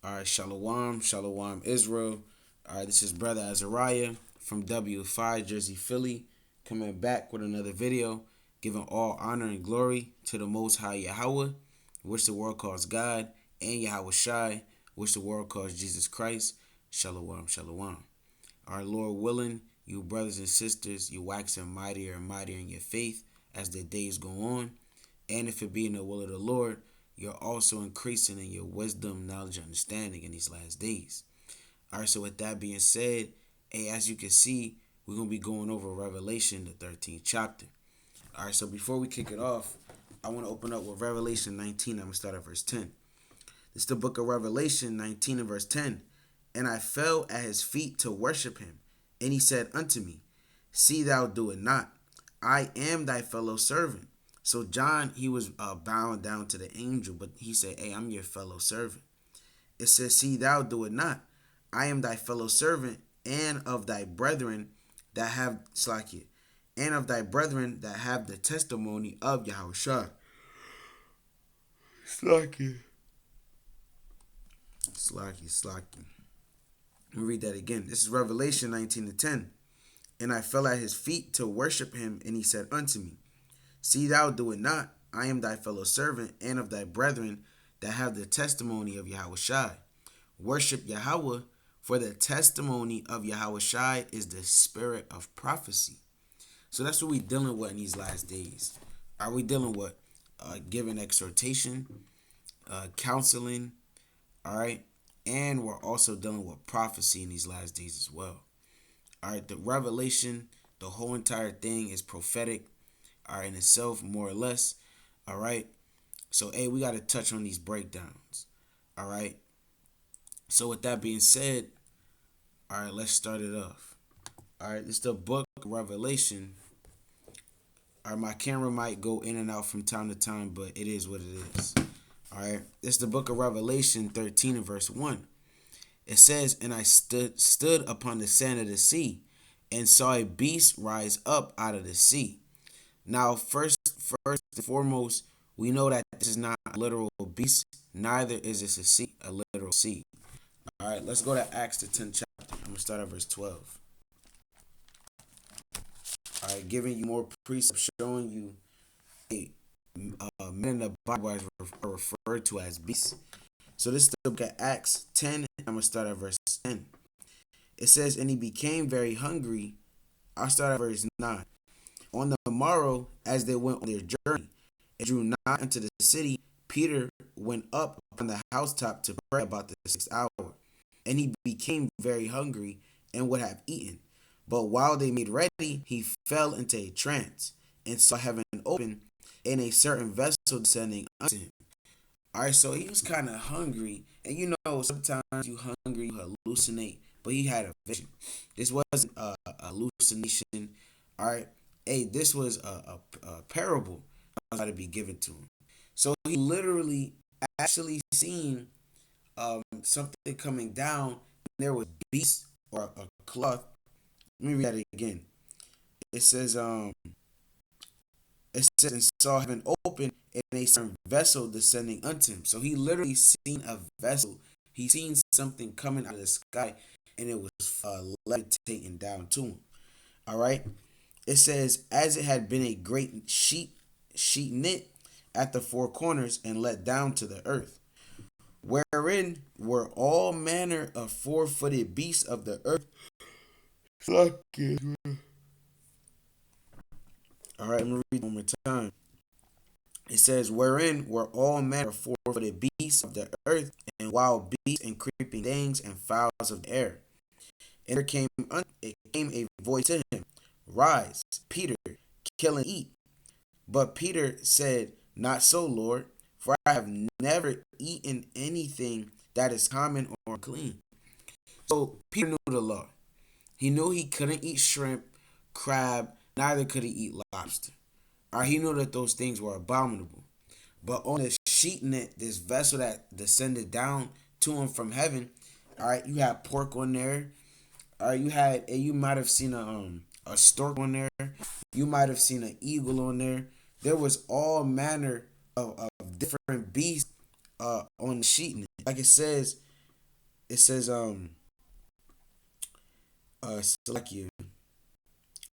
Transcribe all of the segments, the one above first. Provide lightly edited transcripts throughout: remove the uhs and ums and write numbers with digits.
All right, Shalom, Shalom, Israel. All right, this is Brother Azariah from W5 Jersey, Philly, coming back with another video, giving all honor and glory to the Most High Yahweh, which the world calls God, and Yahweh Shai, which the world calls Jesus Christ. Shalom, Shalom. Our Lord willing, you brothers and sisters, you waxing mightier and mightier in your faith as the days go on. And if it be in the will of the Lord, you're also increasing in your wisdom, knowledge, and understanding in these last days. All right, so with that being said, hey, as you can see, we're going to be going over Revelation, the 13th chapter. All right, so before we kick it off, I want to open up with Revelation 19. I'm going to start at verse 10. This is the book of Revelation 19 and verse 10. And I fell at his feet to worship him. And he said unto me, See thou do it not. I am thy fellow servant. So John, he was bowing down to the angel, but he said, Hey, I'm your fellow servant. It says, See thou do it not. I am thy fellow servant and of thy brethren that have Slakia, and of thy brethren that have the testimony of Yahushua. Slakia. Slakia. Let me read that again. This is Revelation 19 to 10. And I fell at his feet to worship him, and he said unto me, See thou do it not. I am thy fellow servant and of thy brethren that have the testimony of Yahushua. Worship Yahweh, for the testimony of Yahushua is the spirit of prophecy. So that's what we're dealing with in these last days. Are we dealing with giving exhortation, counseling, all right? And we're also dealing with prophecy in these last days as well. All right, the revelation, the whole entire thing is prophetic, all right, in itself, more or less, all right? So, hey, we got to touch on these breakdowns, all right? So, with that being said, all right, let's start it off. All right, this is the book of Revelation. All right, my camera might go in and out from time to time, but it is what it is. All right, this is the book of Revelation 13 and verse 1. It says, And I stood upon the sand of the sea and saw a beast rise up out of the sea. Now, first and foremost, we know that this is not a literal beast, neither is this a literal sea. All right, let's go to Acts the 10th chapter. I'm going to start at verse 12. All right, giving you more precepts, showing you men in the Bible are referred to as beasts. So this is the book of Acts 10, and I'm going to start at verse 10. It says, And he became very hungry. I'll start at verse 9. On the morrow, as they went on their journey, and drew nigh unto the city, Peter went up upon the housetop to pray about the 6th hour. And he became very hungry, and would have eaten. But while they made ready, he fell into a trance, and saw heaven open, and a certain vessel descending unto him. Alright, so he was kind of hungry, and you know, sometimes you hungry, you hallucinate, but he had a vision. This wasn't a hallucination, alright? Hey, this was a parable that was about to be given to him. So he literally actually seen something coming down, and there was beasts or a cloth. Let me read that again. It says, and saw heaven open and a certain vessel descending unto him. So he literally seen a vessel. He seen something coming out of the sky, and it was levitating down to him. All right. It says, as it had been a great sheet knit at the four corners and let down to the earth, wherein were all manner of four-footed beasts of the earth. All right, I'm going to read one more time. It says, wherein were all manner of four-footed beasts of the earth, and wild beasts, and creeping things, and fowls of the air. And there came a voice to him, Rise, Peter, kill and eat. But Peter said, Not so, Lord, for I have never eaten anything that is common or clean. So Peter knew the law. He knew he couldn't eat shrimp, crab, neither could he eat lobster. All right, he knew that those things were abominable. But on the sheet net, this vessel that descended down to him from heaven, all right, you had pork on there. All right, you might have seen a stork on there. You might have seen an eagle on there. There was all manner of different beasts on the sheet net. Like it says, It says Salakia.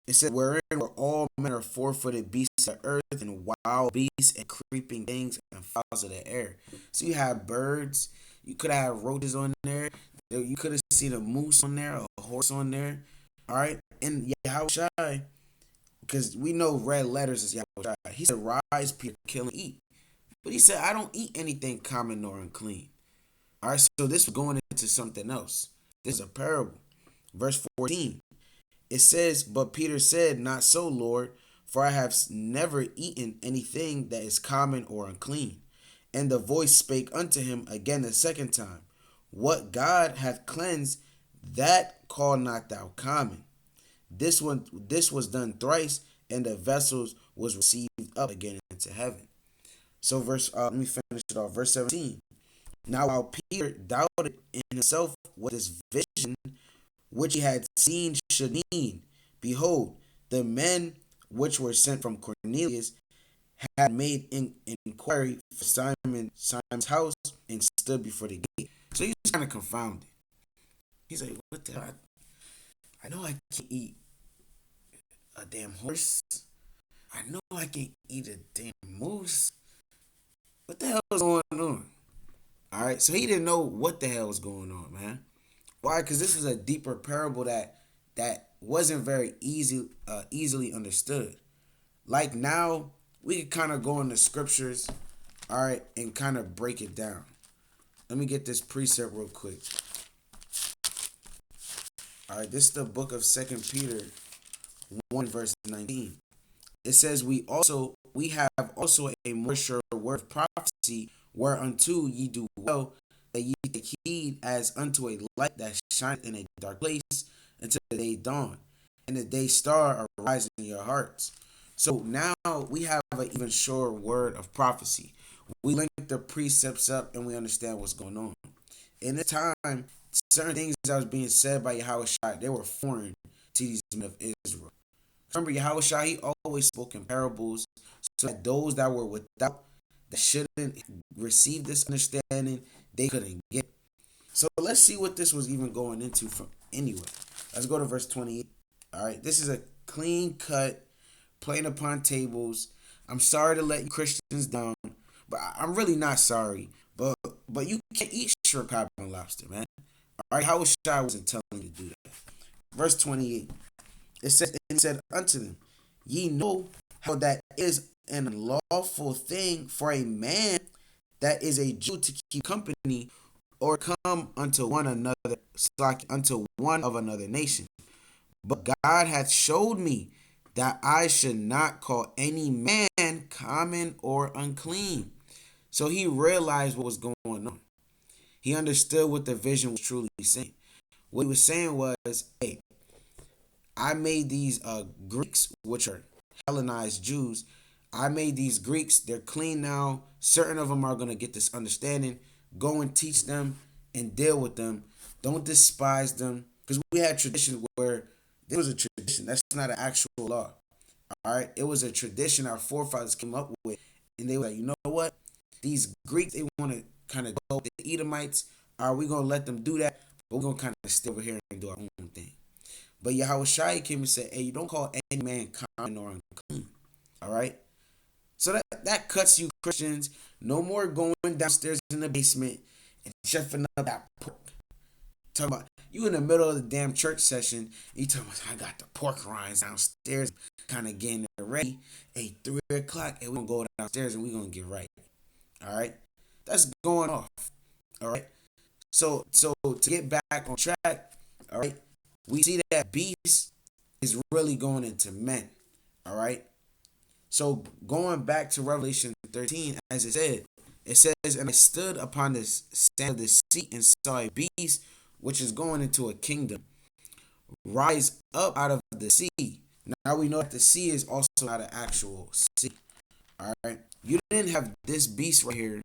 It said, wherein were all manner of four-footed beasts of the earth, and wild beasts, and creeping things, and fowls of the air. So you have birds. You could have roaches on there. You could have seen a moose on there, a horse on there. All right. And Yahushai, because we know red letters is Yahushai. He said, rise, Peter, kill and eat. But he said, I don't eat anything common nor unclean. All right. So this was going into something else. This is a parable. Verse 14. It says, but Peter said, not so, Lord, for I have never eaten anything that is common or unclean. And the voice spake unto him again the second time, what God hath cleansed, that call not thou common. This was done thrice, and the vessels was received up again into heaven. So let me finish it off. Verse 17. Now while Peter doubted in himself what this vision which he had seen should mean, behold, the men which were sent from Cornelius had made inquiry for Simon's house, and stood before the gate. So he was kind of confounded. He's like, what the hell? I know I can't eat a damn horse. I know I can't eat a damn moose. What the hell is going on? Alright, so he didn't know what the hell was going on, man. Why? Because this is a deeper parable that wasn't very easily understood. Like now, we can kind of go in the scriptures, all right, and kind of break it down. Let me get this precept real quick. All right, this is the book of 2 Peter 1 verse 19. It says, we have also a more sure word of prophecy, whereunto ye do well that ye take heed, as unto a light that shineth in a dark place until the day dawn, and the day star arise in your hearts. So now we have an even surer word of prophecy. We link the precepts up and we understand what's going on. In this time, certain things that was being said by Yahushua, they were foreign to these men of Israel. Remember, Yahushua, he always spoke in parables, so that those that were without, that shouldn't receive this understanding, they couldn't get it. So let's see what this was even going into from anyway. Let's go to verse 28. All right, this is a clean cut, playing upon tables. I'm sorry to let you Christians down, but I'm really not sorry. But you can't eat shrimp, crab, and lobster, man. All right, Yahushua wasn't telling you to do that. Verse 28. It says, and said unto them, ye know how that is an unlawful thing for a man that is a Jew to keep company, or come unto one another, unto one of another nation. But God hath showed me that I should not call any man common or unclean. So he realized what was going on. He understood what the vision was truly saying. What he was saying was, hey, I made these Greeks, which are Hellenized Jews. I made these Greeks. They're clean now. Certain of them are going to get this understanding. Go and teach them and deal with them. Don't despise them. Because we had traditions where there was a tradition. That's not an actual law. All right. It was a tradition our forefathers came up with. And they were like, you know what? These Greeks, they want to kind of go with the Edomites. Are we going to let them do that? But we're going to kind of stay over here and do our own thing. But Yahushua came and said, hey, you don't call any man common or unclean. All right? So that cuts you Christians. No more going downstairs in the basement and chefing up that pork. Talking about, you in the middle of the damn church session, you talking about, I got the pork rinds downstairs, kind of getting it ready. Hey, 3 o'clock, and we're going to go downstairs and we're going to get right. All right? That's going off. All right? So to get back on track, all right, we see that beast is really going into men. All right. So going back to Revelation 13, as it says, and I stood upon the sand of the sea and saw a beast which is going into a kingdom rise up out of the sea. Now we know that the sea is also not an actual sea. All right. You didn't have this beast right here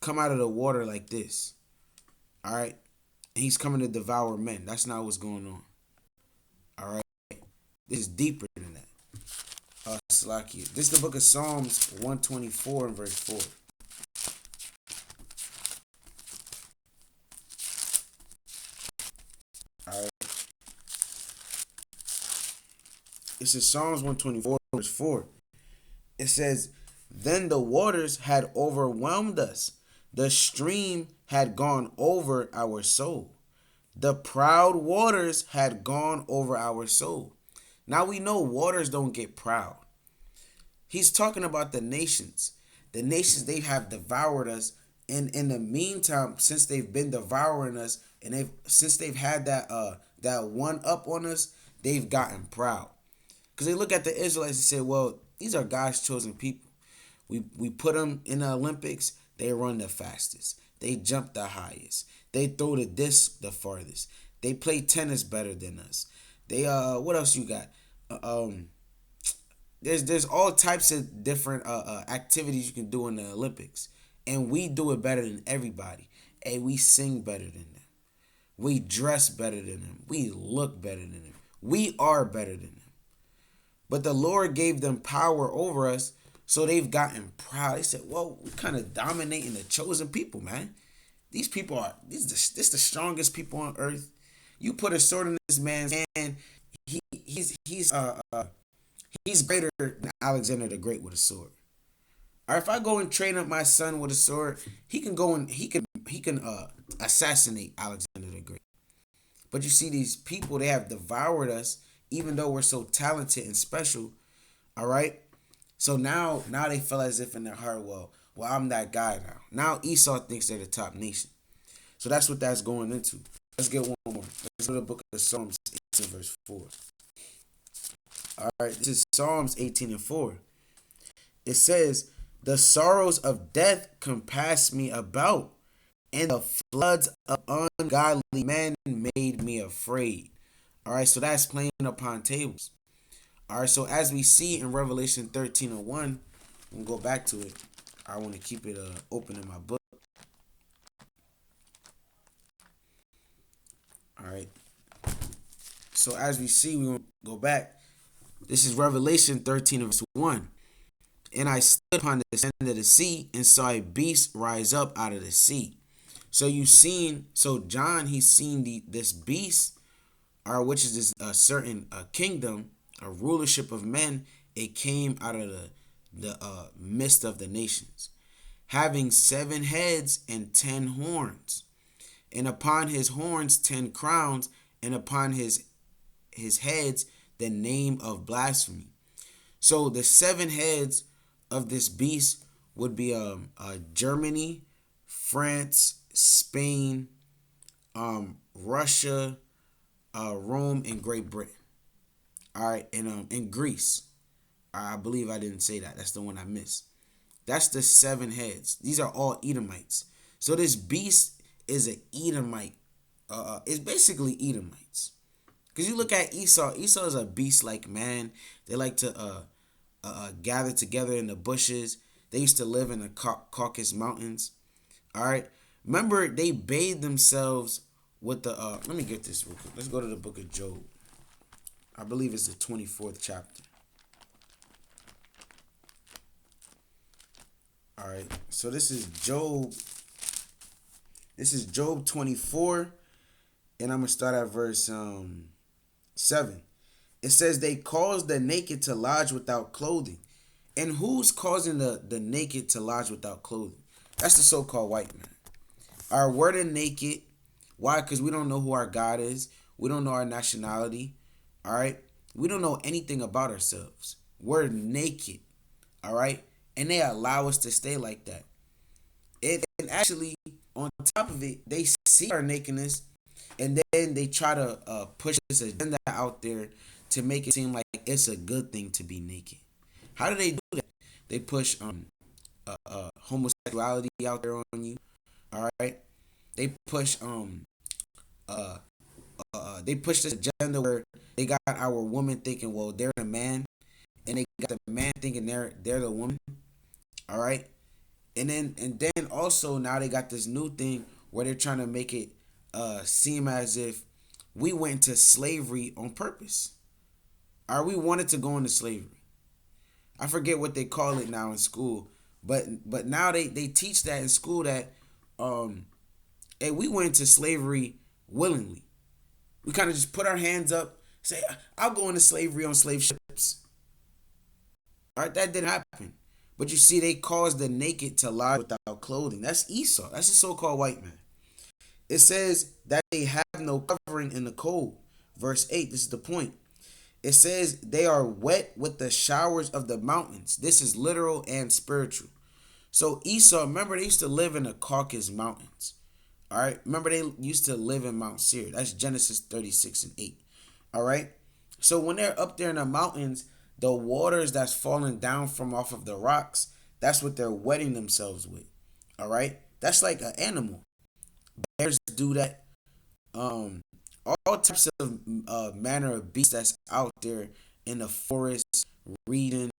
come out of the water like this. All right. He's coming to devour men. That's not what's going on. All right. This is deeper than that. Slakia. This is the book of Psalms 124 and verse 4. This is Psalms 124, verse 4. It says, "Then the waters had overwhelmed us, the stream had gone over our soul. The proud waters had gone over our soul." Now we know waters don't get proud. He's talking about the nations. The nations, they have devoured us. And in the meantime, since they've been devouring us, and they've had that one up on us, they've gotten proud. Because they look at the Israelites and say, well, these are God's chosen people. We put them in the Olympics, they run the fastest. They jump the highest. They throw the disc the farthest. They play tennis better than us. They what else you got? There's all types of different activities you can do in the Olympics, and we do it better than everybody. And we sing better than them. We dress better than them. We look better than them. We are better than them. But the Lord gave them power over us, so they've gotten proud. They said, "Well, we kind of dominating the chosen people, man. These people are this the strongest people on earth. You put a sword in this man's hand, he's greater than Alexander the Great with a sword. Or if I go and train up my son with a sword, he can go and he can assassinate Alexander the Great. But you see, these people, they have devoured us, even though we're so talented and special. All right. So now they feel as if in their heart, well, I'm that guy now. Now Esau thinks they're the top nation. So that's what that's going into. Let's get one more. Let's go to the book of Psalms 18, verse 4. All right, this is Psalms 18 and 4. It says, "The sorrows of death compassed me about, and the floods of ungodly men made me afraid." All right, so that's playing upon tables. All right, so as we see in Revelation 13 and 1, we'll go back to it. I want to keep it open in my book. All right. So as we see, we will go back. This is Revelation 13 verse 1. "And I stood upon the sand of the sea and saw a beast rise up out of the sea." So John, he's seen this beast, or which is this certain kingdom, a rulership of men. It came out of the midst of the nations, having 7 heads and 10 horns, and upon his horns 10 crowns, and upon his heads the name of blasphemy. So the 7 heads of this beast would be Germany, France, Spain, Russia, Rome, and Great Britain. All right, and Greece. I believe I didn't say that. That's the one I missed. That's the 7 heads. These are all Edomites. So this beast is an Edomite. It's basically Edomites. Because you look at Esau. Esau is a beast-like man. They like to gather together in the bushes. They used to live in the Caucasus Mountains. All right. Remember, they bathed themselves with the. Let me get this real quick. Let's go to the book of Job. I believe it's the 24th chapter. All right. So this is Job. This is Job 24, and I'm gonna start at verse 7. It says, "They cause the naked to lodge without clothing." And who's causing the naked to lodge without clothing? That's the so-called white man. We're the naked. Why? Because we don't know who our God is. We don't know our nationality. All right? We don't know anything about ourselves. We're naked. All right? And they allow us to stay like that. And actually, on top of it, they see our nakedness, and then they try to push this agenda out there to make it seem like it's a good thing to be naked. How do they do that? They push homosexuality out there on you. All right, they push this agenda where they got our woman thinking, well, they're the man, and they got the man thinking they're the woman. All right, and then also now they got this new thing where they're trying to make it seem as if we went into slavery on purpose. Or we wanted to go into slavery. I forget what they call it now in school, but now they teach that in school that hey, we went into slavery willingly. We kind of just put our hands up, say, I'll go into slavery on slave ships. All right, that didn't happen. But you see, they caused the naked to lie without clothing. That's Esau. That's a so-called white man. It says that they have no covering in the cold. Verse 8, this is the point. It says they are wet with the showers of the mountains. This is literal and spiritual. So Esau, remember, they used to live in the Caucasus Mountains. All right. Remember, they used to live in Mount Seir. That's Genesis 36 and 8. All right. So when they're up there in the mountains, the waters that's falling down from off of the rocks, that's what they're wetting themselves with. All right. That's like an animal. Bears do that. Um, all types of manner of beasts that's out there in the forest, reading,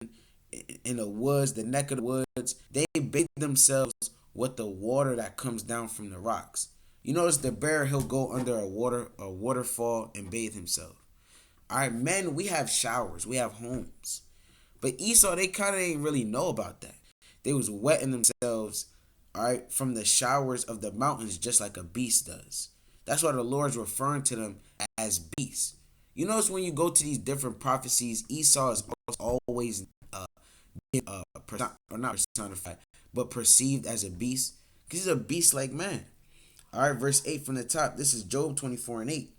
in the woods, the neck of the woods, they bathe themselves with the water that comes down from the rocks. You notice the bear, he'll go under a waterfall and bathe himself. All right, men, we have showers, we have homes. But Esau, they kind of didn't really know about that. They was wetting themselves, all right, from the showers of the mountains, just like a beast does. That's why the Lord's referring to them as beasts. You notice when you go to these different prophecies, Esau is always or not personified, but perceived as a beast, because he's a beast like man. All right, verse 8 from the top. This is Job 24 and 8.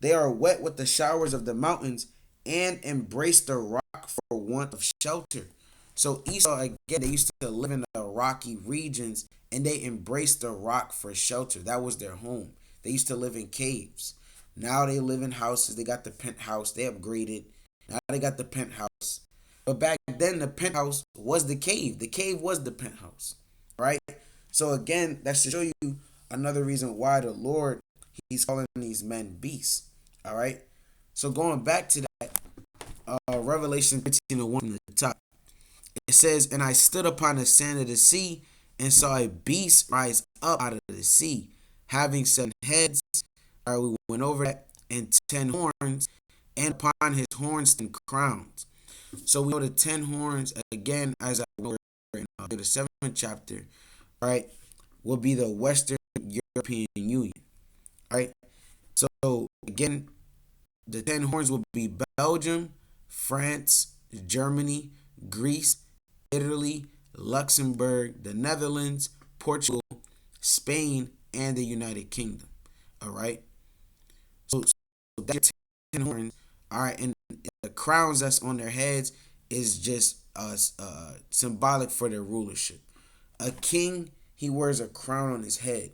They are wet with the showers of the mountains and embrace the rock for want of shelter. So Esau, again, they used to live in the rocky regions and they embraced the rock for shelter. That was their home. They used to live in caves. Now they live in houses. They got the penthouse. They upgraded. Now they got the penthouse. But back then, the penthouse was the cave. The cave was the penthouse, right? So again, that's to show you another reason why the Lord, he's calling these men beasts, all right? So going back to that, Revelation 15 and 1 from the top, it says, and I stood upon the sand of the sea and saw a beast rise up out of the sea, having 7 heads. All right, we went over that, and 10 horns, and upon his horns 10 crowns. So we know the 10 horns, again, as I went over in the 7th chapter, right, will be the Western European Union, right? So again, the 10 horns will be Belgium, France, Germany, Greece, Italy, Luxembourg, the Netherlands, Portugal, Spain, and the United Kingdom. All right. So that's 10 horns. All right, and the crowns that's on their heads is just symbolic for their rulership. A king, he wears a crown on his head.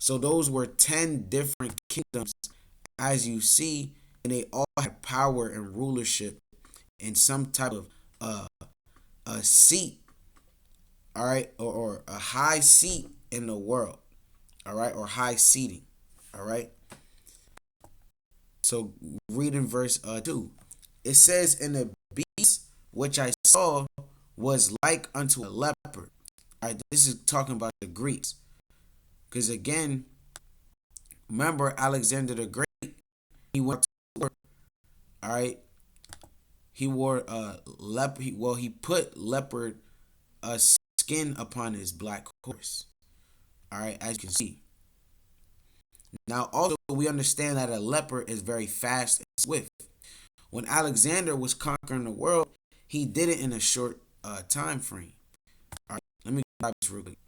So those were 10 different kingdoms, as you see, and they all had power and rulership in some type of a seat, all right, or a high seat in the world, all right, or high seating, all right. So reading verse 2, it says, and the beast which I saw was like unto a leopard. All right, this is talking about the Greeks, because again, remember Alexander the Great, he went to war, all right. He wore a leopard. He put leopard skin upon his black horse. All right, as you can see. Now, also we understand that a leopard is very fast and swift. When Alexander was conquering the world, he did it in a short time frame. All right, let me grab this real quick.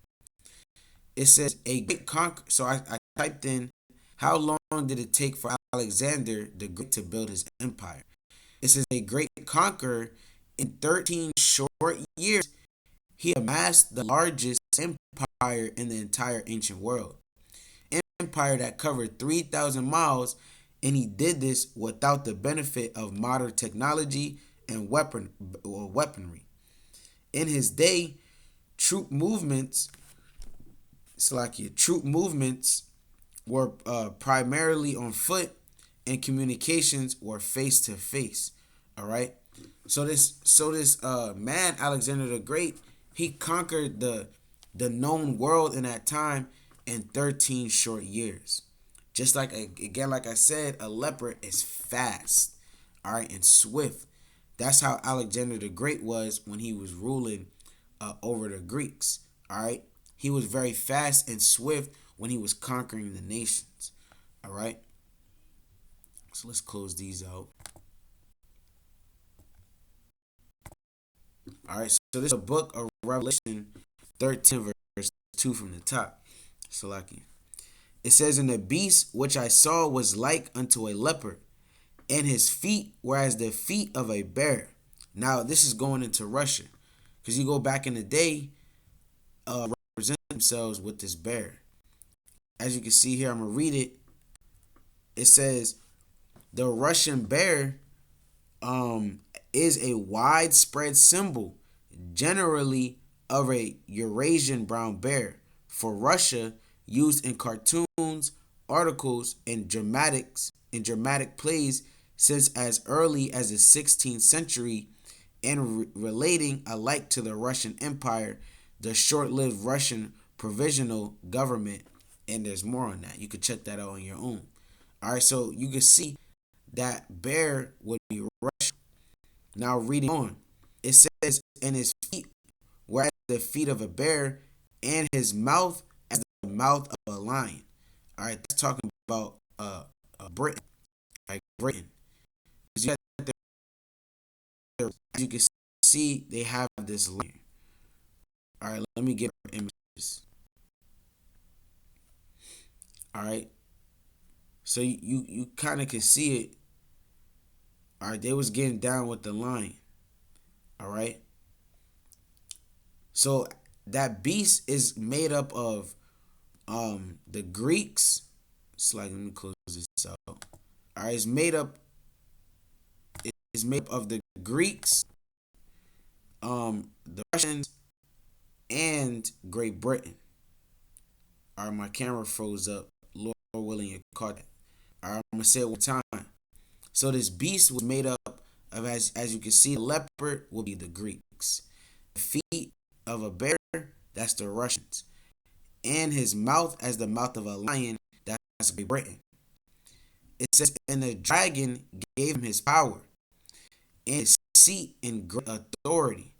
It says a great conquer. So I typed in, how long did it take for Alexander the Great to build his empire? It says a great conqueror, in 13 short years, he amassed the largest empire in the entire ancient world. An empire that covered 3,000 miles, and he did this without the benefit of modern technology and weaponry. In his day, troop movements, troop movements were primarily on foot, and communications were face to face. All right. So this man Alexander the Great, he conquered the known world in that time in 13 short years. Just like again, like I said, a leopard is fast, all right, and swift. That's how Alexander the Great was when he was ruling over the Greeks. All right, he was very fast and swift when he was conquering the nations. All right. So let's close these out. All right, so this is a book of Revelation 13, verse 2 from the top. Salaki. It says, "And the beast which I saw was like unto a leopard, and his feet were as the feet of a bear." Now, this is going into Russia, because you go back in the day, represent themselves with this bear. As you can see here, I'm going to read it. It says, "The Russian bear is a widespread symbol, generally of a Eurasian brown bear, for Russia, used in cartoons, articles, and dramatic plays since as early as the 16th century, and relating alike to the Russian Empire, the short-lived Russian provisional government." And there's more on that. You could check that out on your own. All right, so you can see that bear would be Russia. Now reading on, it says, "And his feet were as the feet of a bear, and his mouth as the mouth of a lion." All right, that's talking about Britain, like Britain. As you can see, they have this lion. All right, let me get images. All right, so you kind of can see it. All right, they was getting down with the lion. All right, so that beast is made up of the Greeks. It's like, let me close this out. All right, it's made up of the Greeks, the Russians, and Great Britain. All right, my camera froze up. Lord willing, you caught that. All right, I'm gonna say it one time. So this beast was made up of, as you can see, the leopard will be the Greeks, the feet of a bear, that's the Russians, and his mouth as the mouth of a lion, that's Great Britain. It says, "And the dragon gave him his power and his seat and great authority."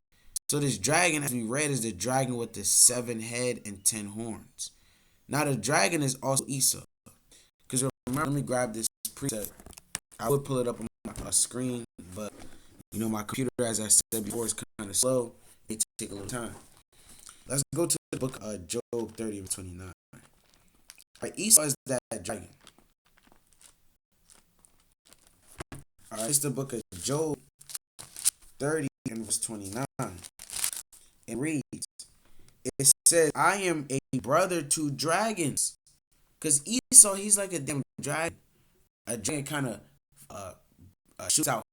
So this dragon, as we read, is the dragon with the 7 head and 10 horns. Now the dragon is also Esau. Because remember, let me grab this preset. I would pull it up on my screen, but my computer, as I said before, is kind of slow. It take a little time. Let's go to the book of Job 30 and 29. All right, Esau is that dragon. All right, it's the book of Job 30 and verse 29. It reads, it says, "I am a brother to dragons." Because Esau, he's like a damn dragon. A dragon kind of shoots out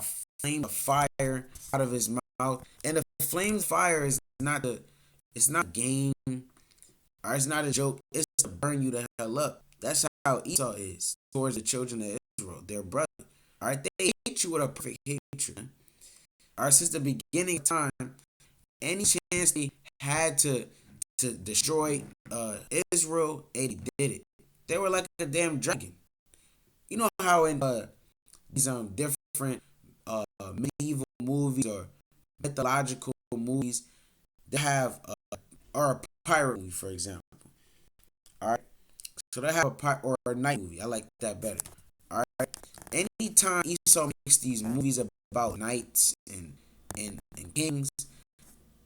flame of fire out of his mouth. And the flame of fire is it's not a game, or it's not a joke. It's to burn you the hell up. That's how Esau is towards the children of Israel, their brother. All right, they hate you with a perfect hatred. All right, since the beginning of time, any chance they had to destroy Israel, they did it. They were like a damn dragon. You know how in these different medieval movies or mythological movies, they have or a pirate movie, for example. All right, so they have or a night movie. I like that better. All right, anytime Esau makes these movies about knights and kings,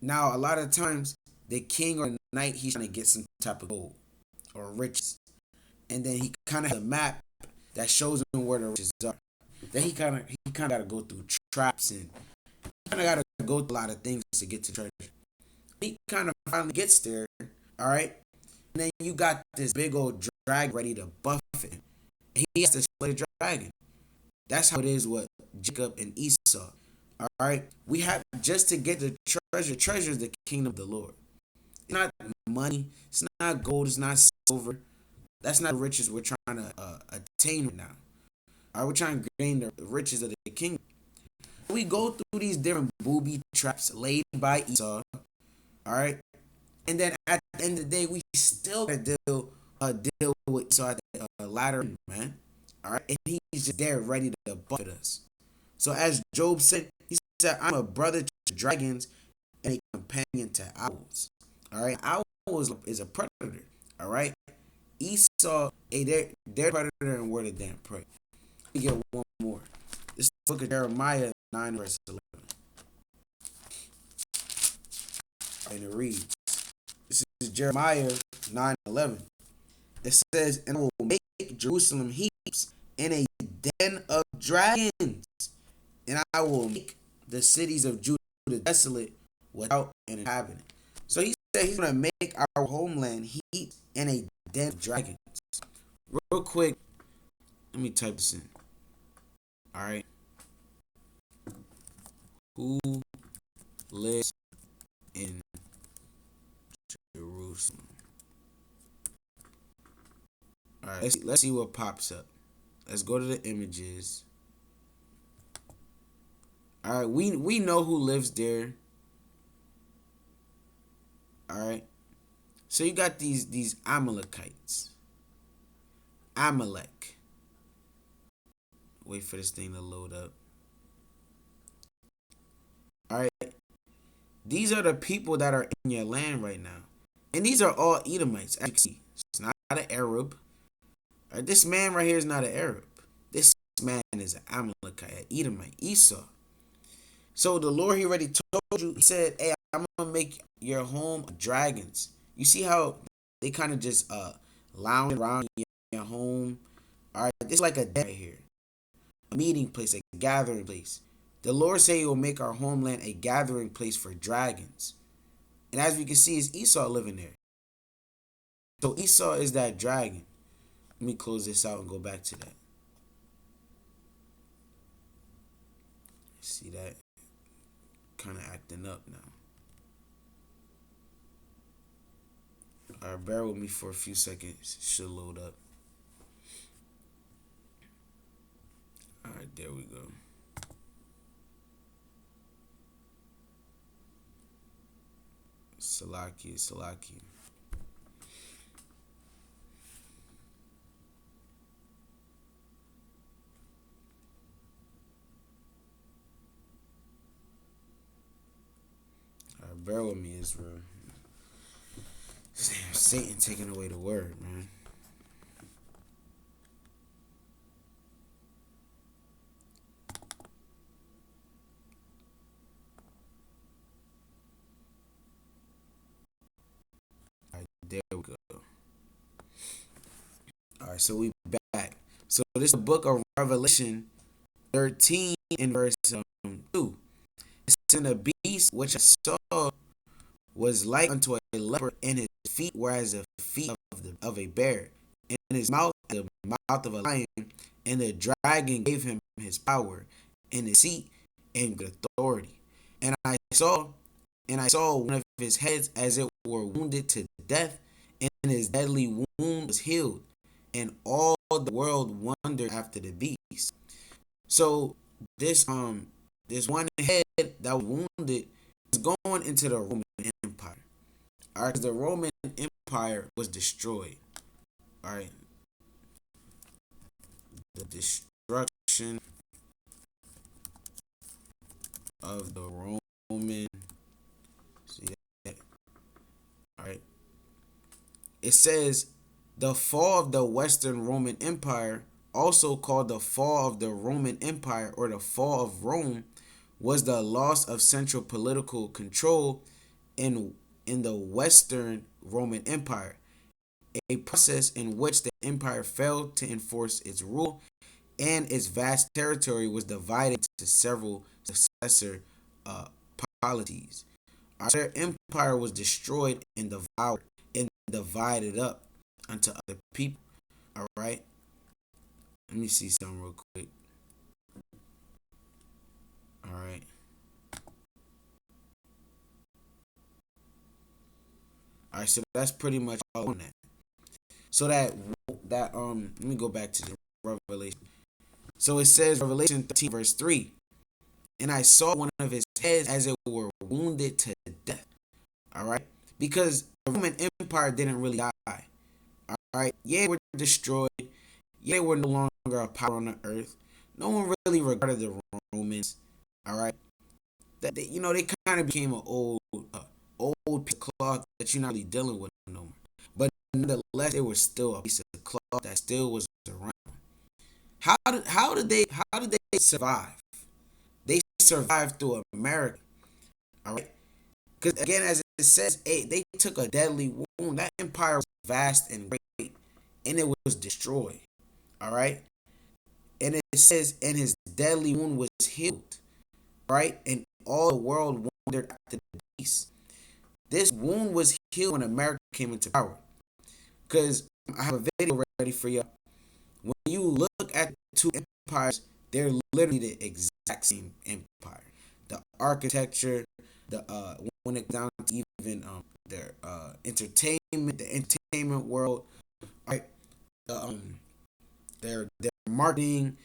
now a lot of times the king or knight, he's trying to get some type of gold or riches, and then he kind of has a map that shows him where the riches are. Then he kind of got to go through traps, and kind of got to go through a lot of things to get to treasure. He kind of finally gets there, all right. And then you got this big old dragon ready to buff him. He has to slay the dragon. That's how it is with Jacob and Esau. All right, we have just to get the treasure. Treasure is the kingdom of the Lord. It's not money. It's not gold. It's not silver. That's not the riches we're trying to attain right now. All right, we're trying to gain the riches of the kingdom. We go through these different booby traps laid by Esau. All right, and then at the end of the day, we still gotta deal with Esau at the latter end, man. All right, and he's just there ready to buffet us. So as Job said, he said, "I'm a brother to dragons and a companion to owls." All right, owls is a predator. All right, Esau, they're predator and we're the damn prey. Let me get one more. This is the book of Jeremiah 9 verse 11. And it reads, this is Jeremiah 9:11. It says, and I will make Jerusalem heaps and a den of dragons, and I will make the cities of Judah desolate without an inhabitant. So he said he's going to make our homeland heaps and a den of dragons. Real quick, let me type this in. All right. Who lives in Jerusalem? All right, let's see what pops up. Let's go to the images. All right, we know who lives there. All right, so you got these Amalekites. Amalek. Wait for this thing to load up. All right, these are the people that are in your land right now, and these are all Edomites. As you can see, it's not an Arab. All right, this man right here is not an Arab. This man is an Amalekite, an Edomite, Esau. So the Lord, he already told you. He said, "Hey, I'm gonna make your home dragons." You see how they kind of just lounge around your home. All right, this is like a den right here, a meeting place, a gathering place. The Lord said He will make our homeland a gathering place for dragons, and as we can see, is Esau living there. So Esau is that dragon. Let me close this out and go back to that. See that? Kind of acting up now. Alright, bear with me for a few seconds. It should load up. Alright, there we go. Salaki. Alright, bear with me, Israel. Damn, Satan taking away the word, man. Alright, there we go. Alright, so we back. So this is the book of Revelation 13 in verse 2. It says, "And the beast which I saw was like unto a leopard, and his feet were as the feet of a bear, and his mouth the mouth of a lion, and the dragon gave him his power, and his seat, and good authority. And I saw one of his heads as it were wounded to death, and his deadly wound was healed, and all the world wondered after the beast." So this one head that was wounded was going into the Roman Empire. All right, because the Roman Empire was destroyed. All right, the destruction of the Roman. See that? All right. It says the fall of the Western Roman Empire, also called the fall of the Roman Empire or the fall of Rome, was the loss of central political control in the Western Roman Empire, a process in which the empire failed to enforce its rule and its vast territory was divided into several successor polities. Their empire was destroyed and devoured and divided up unto other people. All right. Let me see something real quick. All right. All right, so that's pretty much all on that. So that let me go back to the Revelation. So it says Revelation 13 verse 3. "And I saw one of his heads as it were wounded to death." All right? Because the Roman Empire didn't really die. All right? Yeah, they were destroyed. Yeah, they were no longer a power on the earth. No one really regarded the Romans. All right? That they kind of became an old piece of cloth that you're not really dealing with no more. But nonetheless, they were still a piece of cloth that still was around. How did they survive? They survived through America. All right, because again, as it says they took a deadly wound. That empire was vast and great, and it was destroyed. All right, and it says, and his deadly wound was healed. Right, and all the world wondered after the beast. This wound was healed when America came into power. Because I have a video ready for you. When you look at the two empires, they're literally the exact same empire. The architecture, the when it down to even their the entertainment world, right? The, their marketing,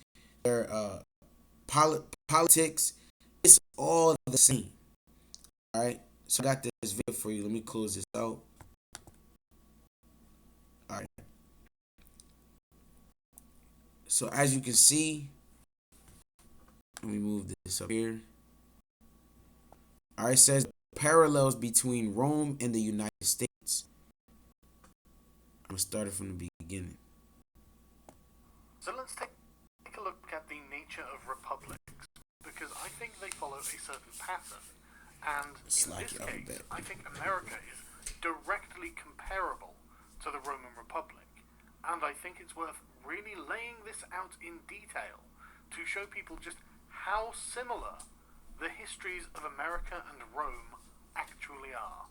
their politics, it's all the same. All right. So I got this video for you. Let me close this out. All right. So as you can see, let me move this up here. All right, it says parallels between Rome and the United States. I'm gonna start it from the beginning. So let's take a look at the nature of republics, because I think they follow a certain pattern. And in this case, I think America is directly comparable to the Roman Republic. And I think it's worth really laying this out in detail to show people just how similar the histories of America and Rome actually are.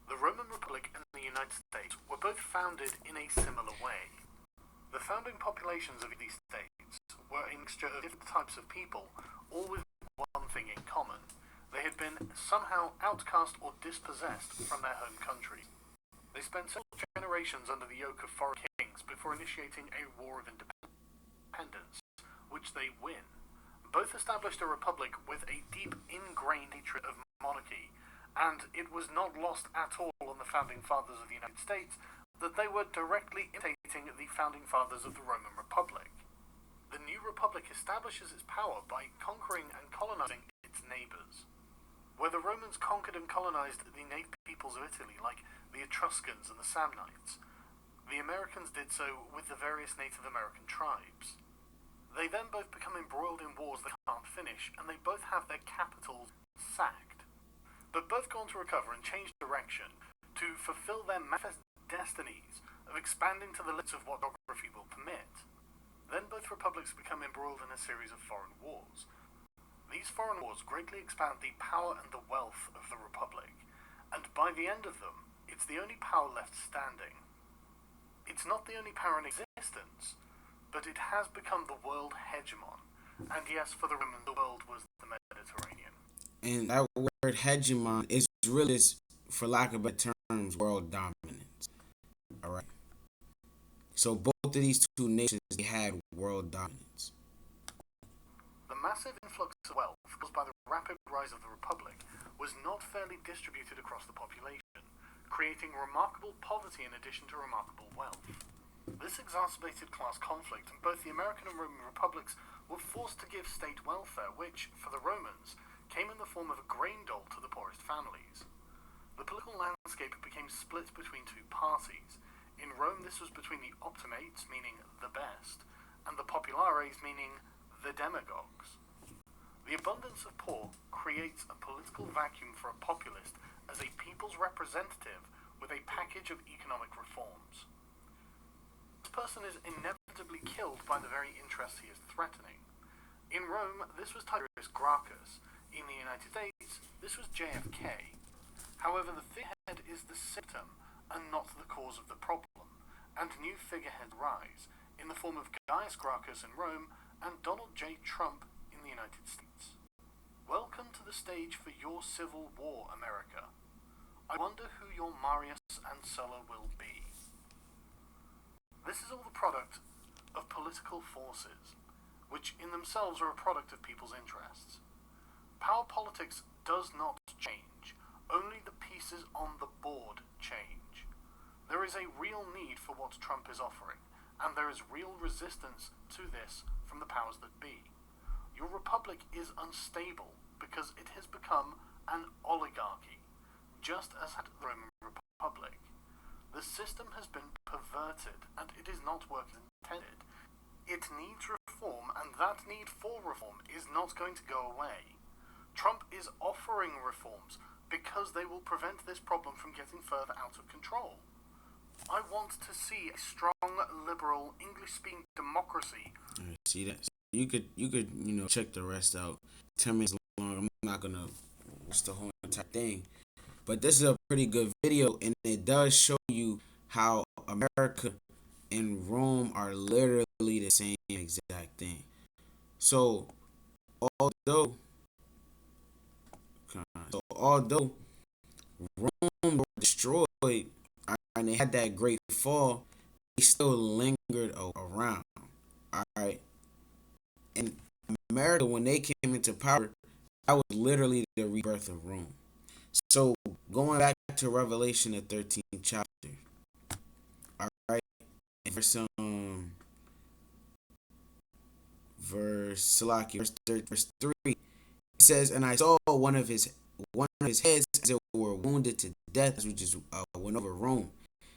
The Roman Republic and the United States were both founded in a similar way. The founding populations of these states were a mixture of different types of people, all with one thing in common. They had been somehow outcast or dispossessed from their home country. They spent several generations under the yoke of foreign kings before initiating a war of independence, which they win. Both established a republic with a deep ingrained hatred of monarchy, and it was not lost at all on the founding fathers of the United States that they were directly imitating the founding fathers of the Roman Republic. The new republic establishes its power by conquering and colonizing its neighbors. Where the Romans conquered and colonized the native peoples of Italy, like the Etruscans and the Samnites, the Americans did so with the various Native American tribes. They then both become embroiled in wars they can't finish, and they both have their capitals sacked. But both go on to recover and change direction to fulfill their manifest destinies of expanding to the limits of what geography will permit. Then both republics become embroiled in a series of foreign wars. These foreign wars greatly expand the power and the wealth of the republic, and by the end of them, it's the only power left standing. It's not the only power in existence, but it has become the world hegemon. And yes, for the Romans, the world was the Mediterranean. And that word hegemon is really, for lack of better terms, world dominance. All right. So both of these two nations, they had world dominance. The massive influx of wealth caused by the rapid rise of the Republic was not fairly distributed across the population, creating remarkable poverty in addition to remarkable wealth. This exacerbated class conflict, and both the American and Roman republics were forced to give state welfare, which, for the Romans, came in the form of a grain dole to the poorest families. The political landscape became split between two parties. In Rome, this was between the optimates, meaning the best, and the populares, meaning the demagogues. The abundance of poor creates a political vacuum for a populist as a people's representative with a package of economic reforms. This person is inevitably killed by the very interests he is threatening. In Rome, this was Tiberius Gracchus. In the United States, this was JFK. However, the figurehead is the symptom and not the cause of the problem, and new figureheads rise in the form of Gaius Gracchus in Rome and Donald J. Trump in the United States. Welcome to the stage for your civil war, America. I wonder who your Marius and Sulla will be. This is all the product of political forces, which in themselves are a product of people's interests. Power politics does not change, only the pieces on the board change. There is a real need for what Trump is offering, and there is real resistance to this from the powers that be. Your republic is unstable because it has become an oligarchy, just as had the Roman Republic. The system has been perverted, and it is not working as intended. It needs reform, and that need for reform is not going to go away. Trump is offering reforms because they will prevent this problem from getting further out of control. I want to see a strong, liberal, English-speaking democracy. See that? You could check the rest out. 10 minutes long. I'm not gonna watch the whole entire thing, but this is a pretty good video, and it does show you how America and Rome are literally the same exact thing. So although, although Rome were destroyed and they had that great fall, they still lingered around. All right, and America, when they came into power, that was literally the rebirth of Rome. So going back to Revelation, the 13th chapter, all right, verse verse 3, it says, "And I saw one of his heads as it were wounded to death, which is went over Rome,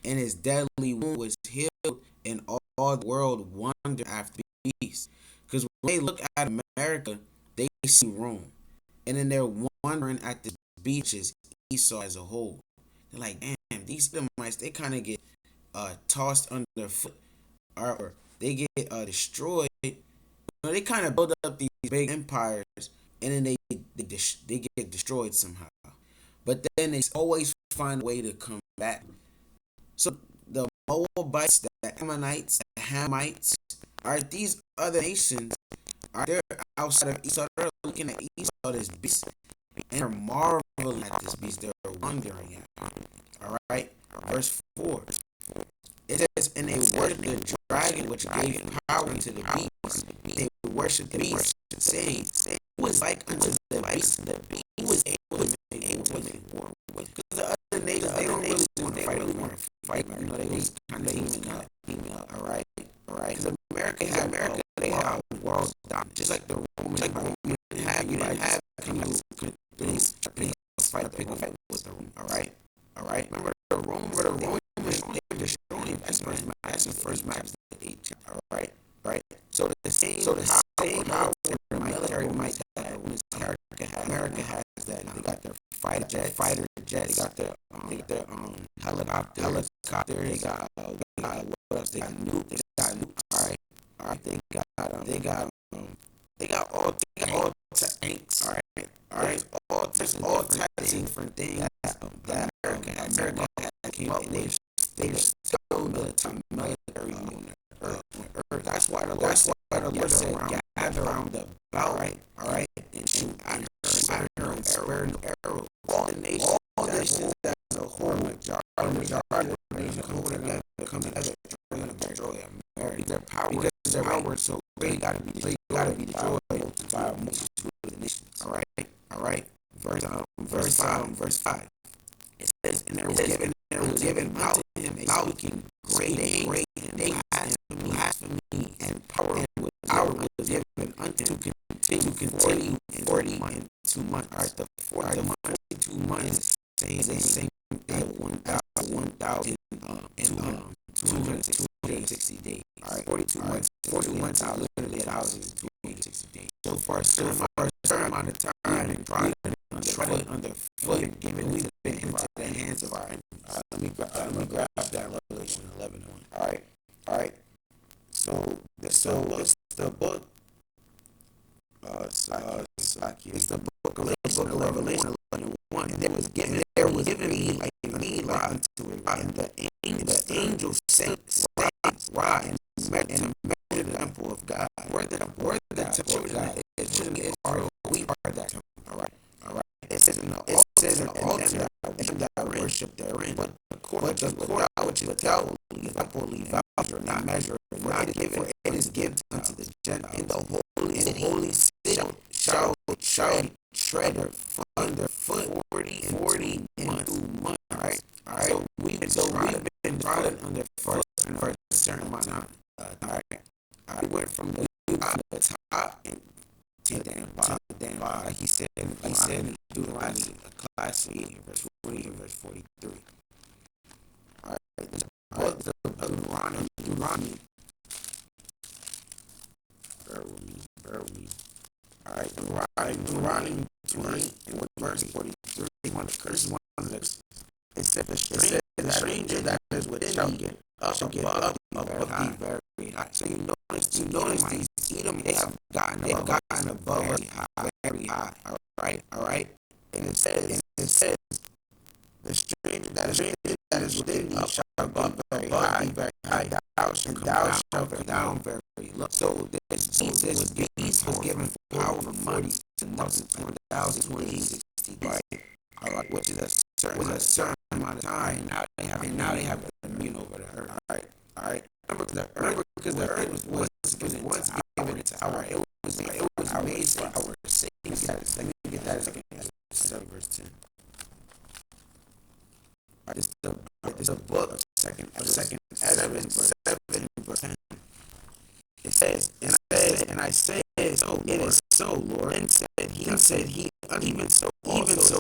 and his deadly wound was healed, and all the world wondered after the beast." Because when they look at America, they see Rome, and then they're wondering at the beaches, Esau as a whole. They're like, damn, these Edomites, they kind of get tossed underfoot, or they get destroyed. They kind of build up these big empires, and then they get destroyed somehow. But then they always find a way to come back. So the Moabites, the Ammonites, the Hamites, are these other nations? Are they outside of Esau? They're looking at Esau, this beast, and they're marveling at this beast. They're wondering at it. All right, verse 4. It says, "And they worshiped the dragon which gave power to the beast. They worshiped the beast, saying, Who is like unto the beast? Who is able to make war with?" Because the other nations, they don't really want to fight. You know, they was kind of teaming up. All right. Because America, they have world dominance, just like the Romans. You didn't have fight with the Rome. All right. Remember the Romans, they were destroying. That's the first maps that they chapter. All right. So the same power the military might have when America has that. They got their fighter jets. They got their helicopter. They got what else? They got nukes. All right. They got all tanks. All right. All types of different things that America has. Came up and they still military on the earth. That's why the Lord said, gather around the belt, right, and shoot iron arrows. All the nations as a whole, majority of the nations come together to destroy America. Their power, so they gotta be destroyed. Multitude of the nations. All right. Verse 5. It says, "And there was given out to him a speaking great and blasphemy and power, and was given unto continue 42 months. All right, the 42 months is the same thing, 1,000 and 260 days. All right, 42 months are literally 1,260 days. So for a certain amount of time, and trying underfoot, given we've been into the hands of our enemies. Let me grab that Revelation 11:1. All right. So it's the book. It's the book of Revelation 11:1, and there was given me like unto it, and the angel said, "Rise and measure the temple of God." Where the temple of God is, Israel. We are that temple. All right. It says in the altar, and that worship therein, but the court which is tell Levi are not measured, for it is given unto the Gentiles. In the holy city shall tread underfoot 40 months. All right. So we've been trodden underfoot for a certain amount of time. All right. We went from the top and to the bottom. Like he said in Deuteronomy, class 8, verse 40, bear with me. All right, Deuteronomy 20 and verse 43. One of the it said the stranger that is within shall get above thee very high. So you notice these Edom, they've gotten above very high. All right. And it says the stranger that is within thee shall be very high. Thou shalt come down very low. So this beast was given power for money to multiply 1,060 days. All right, which is a certain amount of time. Now they have dominion over the earth. All right. Remember, because the earth was given into our. It was made for our sake. Let me get that a second. 7 verse 10. All right, this the book of second 7 verse 10. It says, and I said, so it is so, Lord. And said he, even so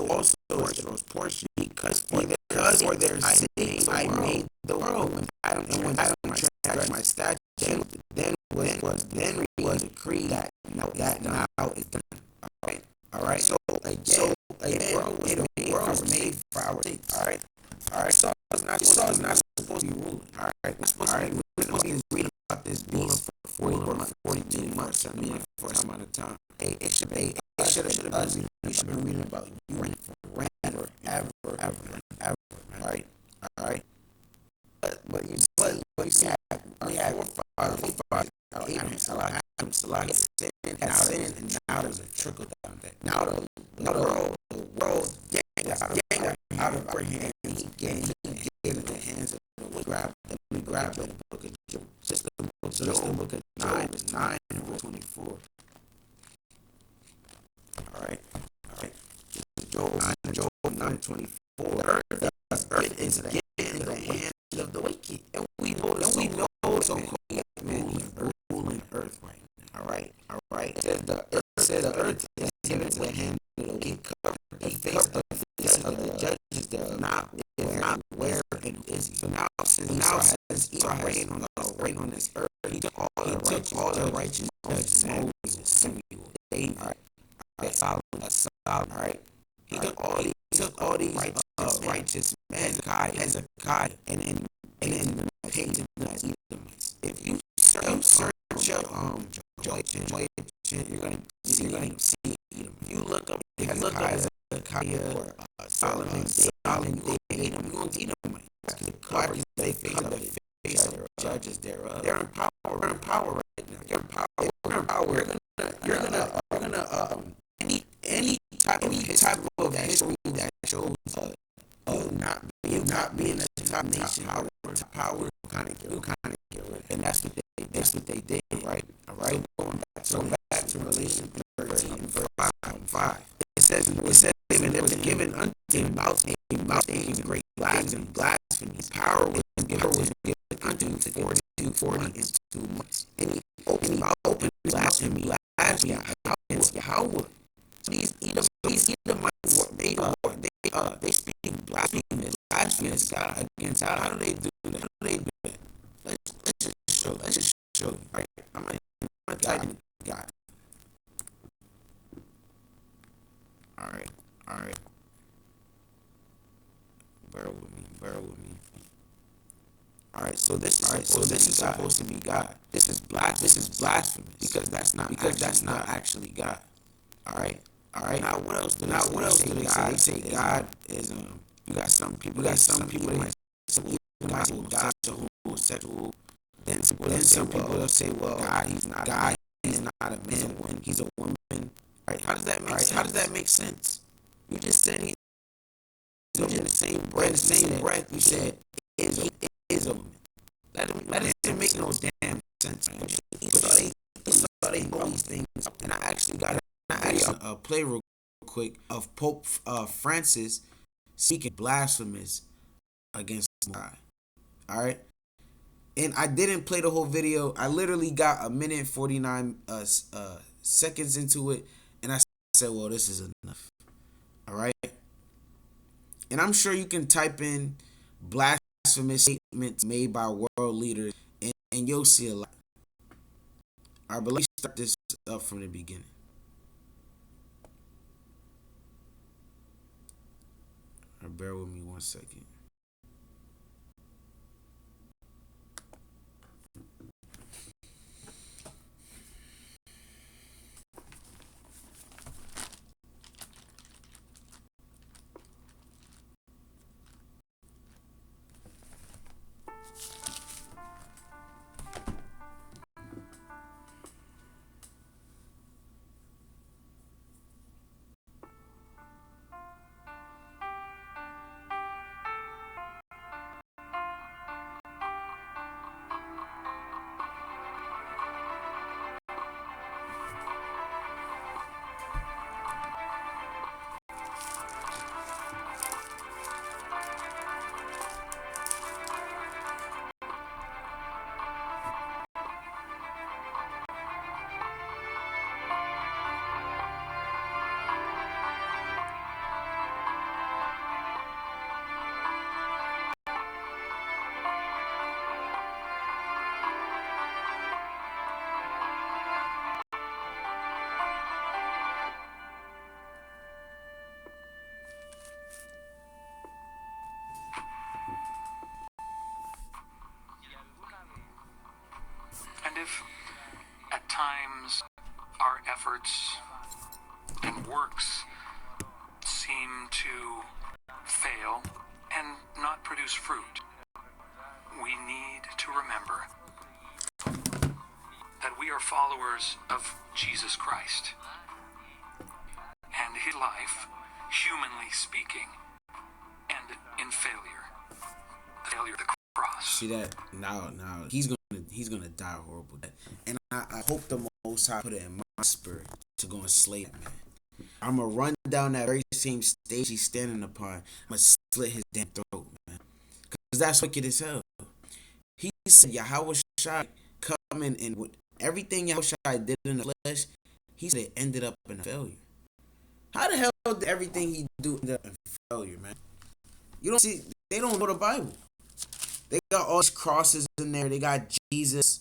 also Israel's portion, because for their sake I made the world, when Adam transgressed my statute, then was decreed that now is done. All right. So again, the world was made for our sake. All right. So it's not supposed to be ruling. All right. We're supposed to read about this beast for 42 months. I mean, for some amount of time. It should have been us. We should be reading about you forever. Right. All right. But you see, we had forefathers, Abraham, Salah, sin, and now there's a trickle down there. Now the world getting out of our hands. He gave it the hands of the wicked. We grab the book of Job. Just the book of 9 and verse 24. All right. Job 9:24. The earth is again in the hands of the wicked, and we know so man, he's ruling earth right now. All right. It says the earth is given to the hand of the wicked. The face of the judges is not where and who is he. So now since Esau has reign on this earth, he took all the righteous Moses, Samuel, David, Solomon, all right. He took all these righteous men, Hezekiah, and painted them as Edomites. If you search Joachim, you're gonna see Edom. If you look up Hezekiah or Solomon, David, you're gonna see Edomites. Because they face of the judges thereof. They're in power right now. They're in power. You're gonna any type of history that shows you not being a top nation, power kind of get rid. And that's what they did, right? All right. So back to Revelation 13 and verse 5. It says even it was given unto him mouth and great lies and blasphemies. Power was given unto him 40 and 2 months. And he opened blasphemy against Yahweh. So these Edomites, they speak blasphemous God against God. How do they do that? Let's just show you. Right? I'm gonna type in God. All right. Bear with me. All right. So this is supposed to be God. This is blasphemous because that's not actually God. All right. Now what else do they say? They say God is You got some people that say God is homosexual. Then some people will say, well, God, he's not a man when he's a woman. Right? How does that make sense? You just said he's in the same breath. You said is a woman. That didn't make no damn sense. You saw they know these things, and I actually got play real quick of Pope Francis speaking blasphemous against God. All right, and I didn't play the whole video. I literally got a minute 49 seconds into it, and I said, "Well, this is enough." All right, and I'm sure you can type in blasphemous statements made by world leaders, and you'll see a lot. All right, but start this up from the beginning. Bear with me 1 second. And if, at times, our efforts and works seem to fail and not produce fruit, we need to remember that we are followers of Jesus Christ. And his life, humanly speaking, ended in failure. The failure of the cross. See that? Now he's gonna die a horrible death. And I hope the Most High put it in my spirit to go and slay that man. I'm gonna run down that very same stage he's standing upon. I'm gonna slit his damn throat, man. Cause that's wicked as hell. He said Yahweh Shai coming in with everything Yahweh Shai did in the flesh. He said it ended up in a failure. How the hell did everything he do end up in failure, man? You don't see, they don't know the Bible. They got all these crosses in there. They got Jesus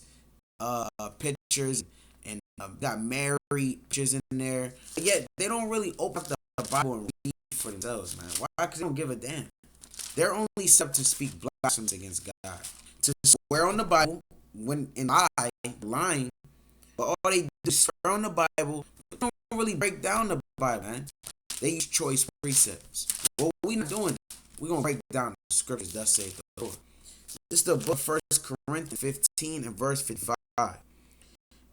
pictures and got Mary pictures in there. But yet they don't really open up the Bible and read for themselves, man. Why? Because they don't give a damn. They're only set to speak blasphemies against God, to swear on the Bible when in lying. But all they do is swear on the Bible, but don't really break down the Bible, man. They use choice precepts. Well, we not doing that. We're gonna break down the scriptures. Thus saith the Lord. This is the book 1 Corinthians 15 and verse 55.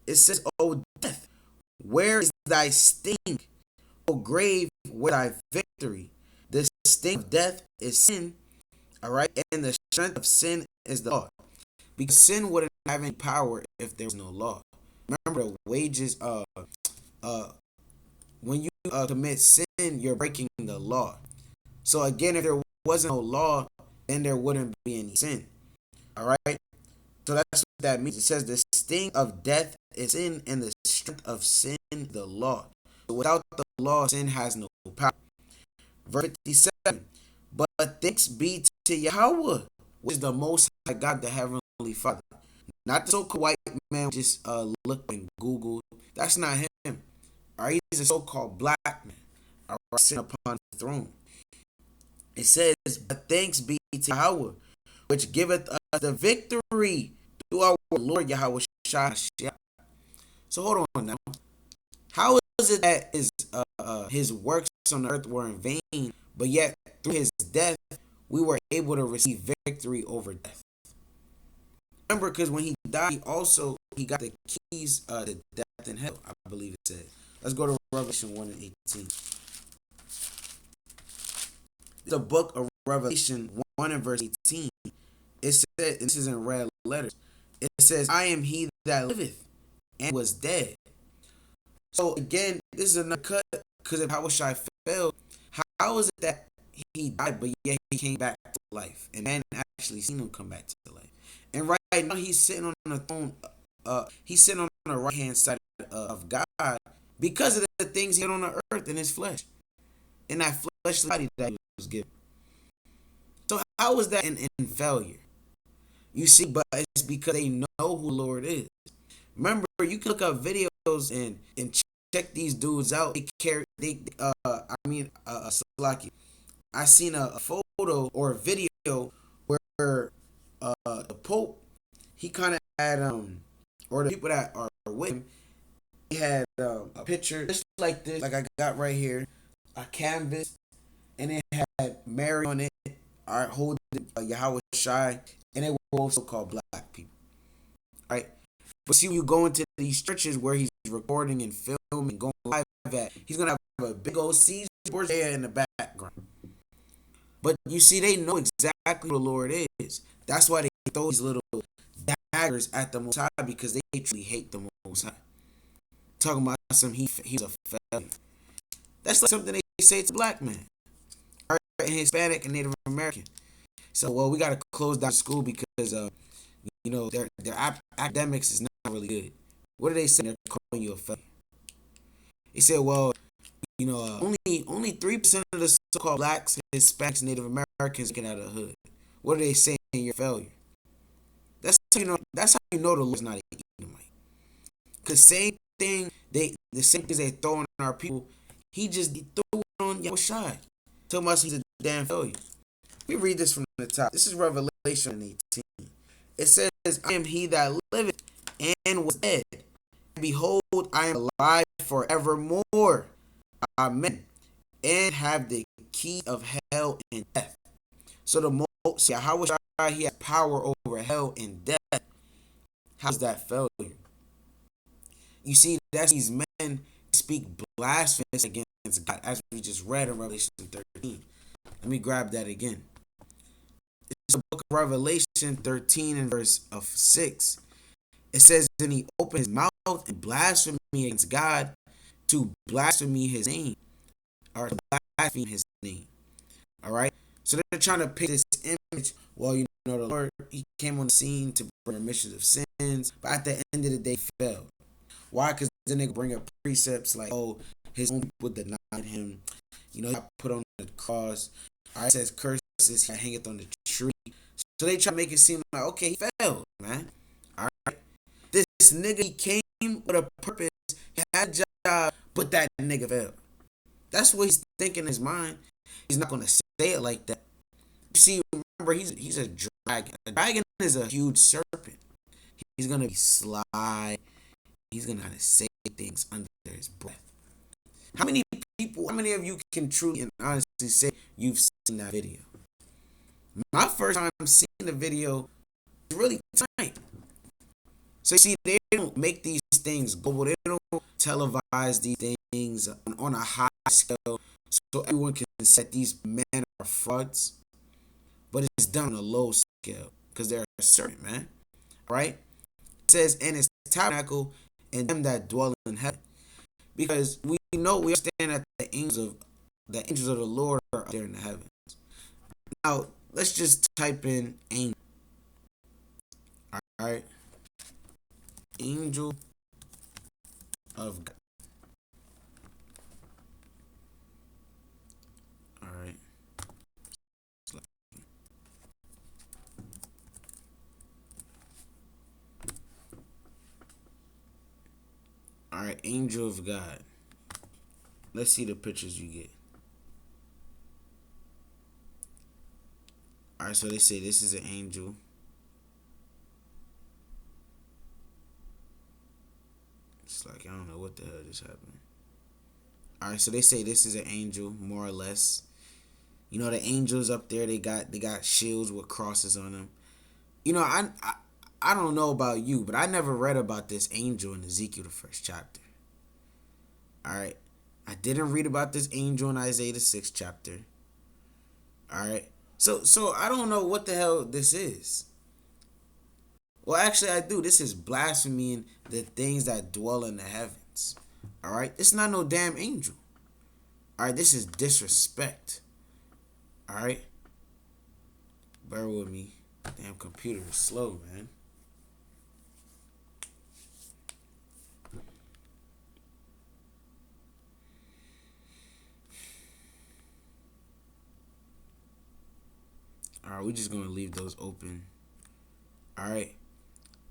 It says, O death, where is thy sting? O grave, where thy victory? The sting of death is sin, all right, and the strength of sin is the law. Because sin wouldn't have any power if there was no law. Remember, the wages, when you commit sin, you're breaking the law. So again, if there wasn't no law, then there wouldn't be any sin. All right. So that's what that means. It says the sting of death is sin, and the strength of sin the law. So without the law, sin has no power. Verse 57. But thanks be to Yahweh, which is the Most High God, the Heavenly Father. Not the so-called white man just look and Google. That's not him. All right, he's a so-called black man. All right, sitting upon the throne. It says, but thanks be to Yahweh, which giveth us the victory through our Lord Yahweh Shai. So hold on now. How is it that his works on the earth were in vain, but yet through his death we were able to receive victory over death? Remember, because when he died, he got the keys to death and hell, I believe it said. Let's go to Revelation 1 and 18. The book of Revelation 1 and verse 18. It says, this is in red letters, it says, I am he that liveth and was dead. So again, this is another cut, because if Yahushua failed, how is it that he died, but yet he came back to life? And man actually seen him come back to life. And right now he's sitting on the throne, he's sitting on the right hand side of God because of the things he did on the earth in his flesh. In that fleshly body that he was given. So how is that in failure? You see, but it's because they know who Lord is. Remember, you can look up videos and check these dudes out. They carry they Salaki. I seen a photo or a video where the Pope, he kind of had or the people that are with him, he had a picture just like this, like I got right here, a canvas, and it had Mary on it, all right, holding Yahweh Shai, and they were also called black people, right? But see, when you go into these churches where he's recording and filming, going live at, he's gonna have a big old Caesar there in the background. But you see, they know exactly who the Lord is. That's why they throw these little daggers at the Most High, because they truly hate the Most High. Talking about some he's a failure. That's like something they say to black men, right? Hispanic and Native American. So, well, we got to close down school because their academics is not really good. What do they say? They're calling you a failure. They said, well, only 3% of the so-called blacks, Hispanics, Native Americans get out of the hood. What are they saying? You're a failure. That's how you know. That's how you know the Lord's not an Edomite. Cause the same things they throw on our people, he threw it on Yahushai. Talking about he's a damn failure. Let me read this from the top. This is Revelation 18. It says, "I am he that liveth and was dead. And behold, I am alive forevermore. Amen. And have the key of hell and death." So the most Yahweh he has power over hell and death. How's that failure? You see, that's these men speak blasphemous against God, as we just read in Revelation 13. Let me grab that again. It's the book of Revelation 13 and verse of 6. It says, "Then he opened his mouth and blasphemed against God, to blaspheme his name, or to blaspheme his name." All right. So they're trying to pick this image. Well, the Lord, he came on the scene to bring remission of sins, but at the end of the day, he failed. Why? Because then they bring up precepts like, oh, his own people denied him. He got put on the cross. All right, it says curses, he hangeth on the tree. So they try to make it seem like, okay, he failed, man. All right. This nigga, he came with a purpose. He had a job, but that nigga failed. That's what he's thinking in his mind. He's not going to say it like that. You see, remember, he's a dragon. A dragon is a huge serpent. He's going to be sly. He's going to have to say things under his breath. How many of you can truly and honestly say you've seen that video? My first time seeing the video was really tight. So you see, they don't make these things global. They don't televise these things on a high scale so everyone can say these men are frauds. But it's done on a low scale because they're a serpent, man. Right? It says, "And his tabernacle and them that dwell in heaven." Because we understand that the angels of the Lord are up there in the heavens. Now, let's just type in angel. Alright. Angel of God. Alright. Alright, angel of God. Let's see the pictures you get. Alright, so they say this is an angel. It's like, I don't know what the hell just happened. Alright, so they say this is an angel, more or less. The angels up there, they got shields with crosses on them. I don't know about you, but I never read about this angel in Ezekiel, the first chapter. Alright. I didn't read about this angel in Isaiah, the 6th chapter. Alright. So I don't know what the hell this is. Well, actually, I do. This is blaspheming the things that dwell in the heavens. Alright? It's not no damn angel. Alright? This is disrespect. Alright? Bear with me. Damn computer is slow, man. Alright, we're just going to leave those open. Alright.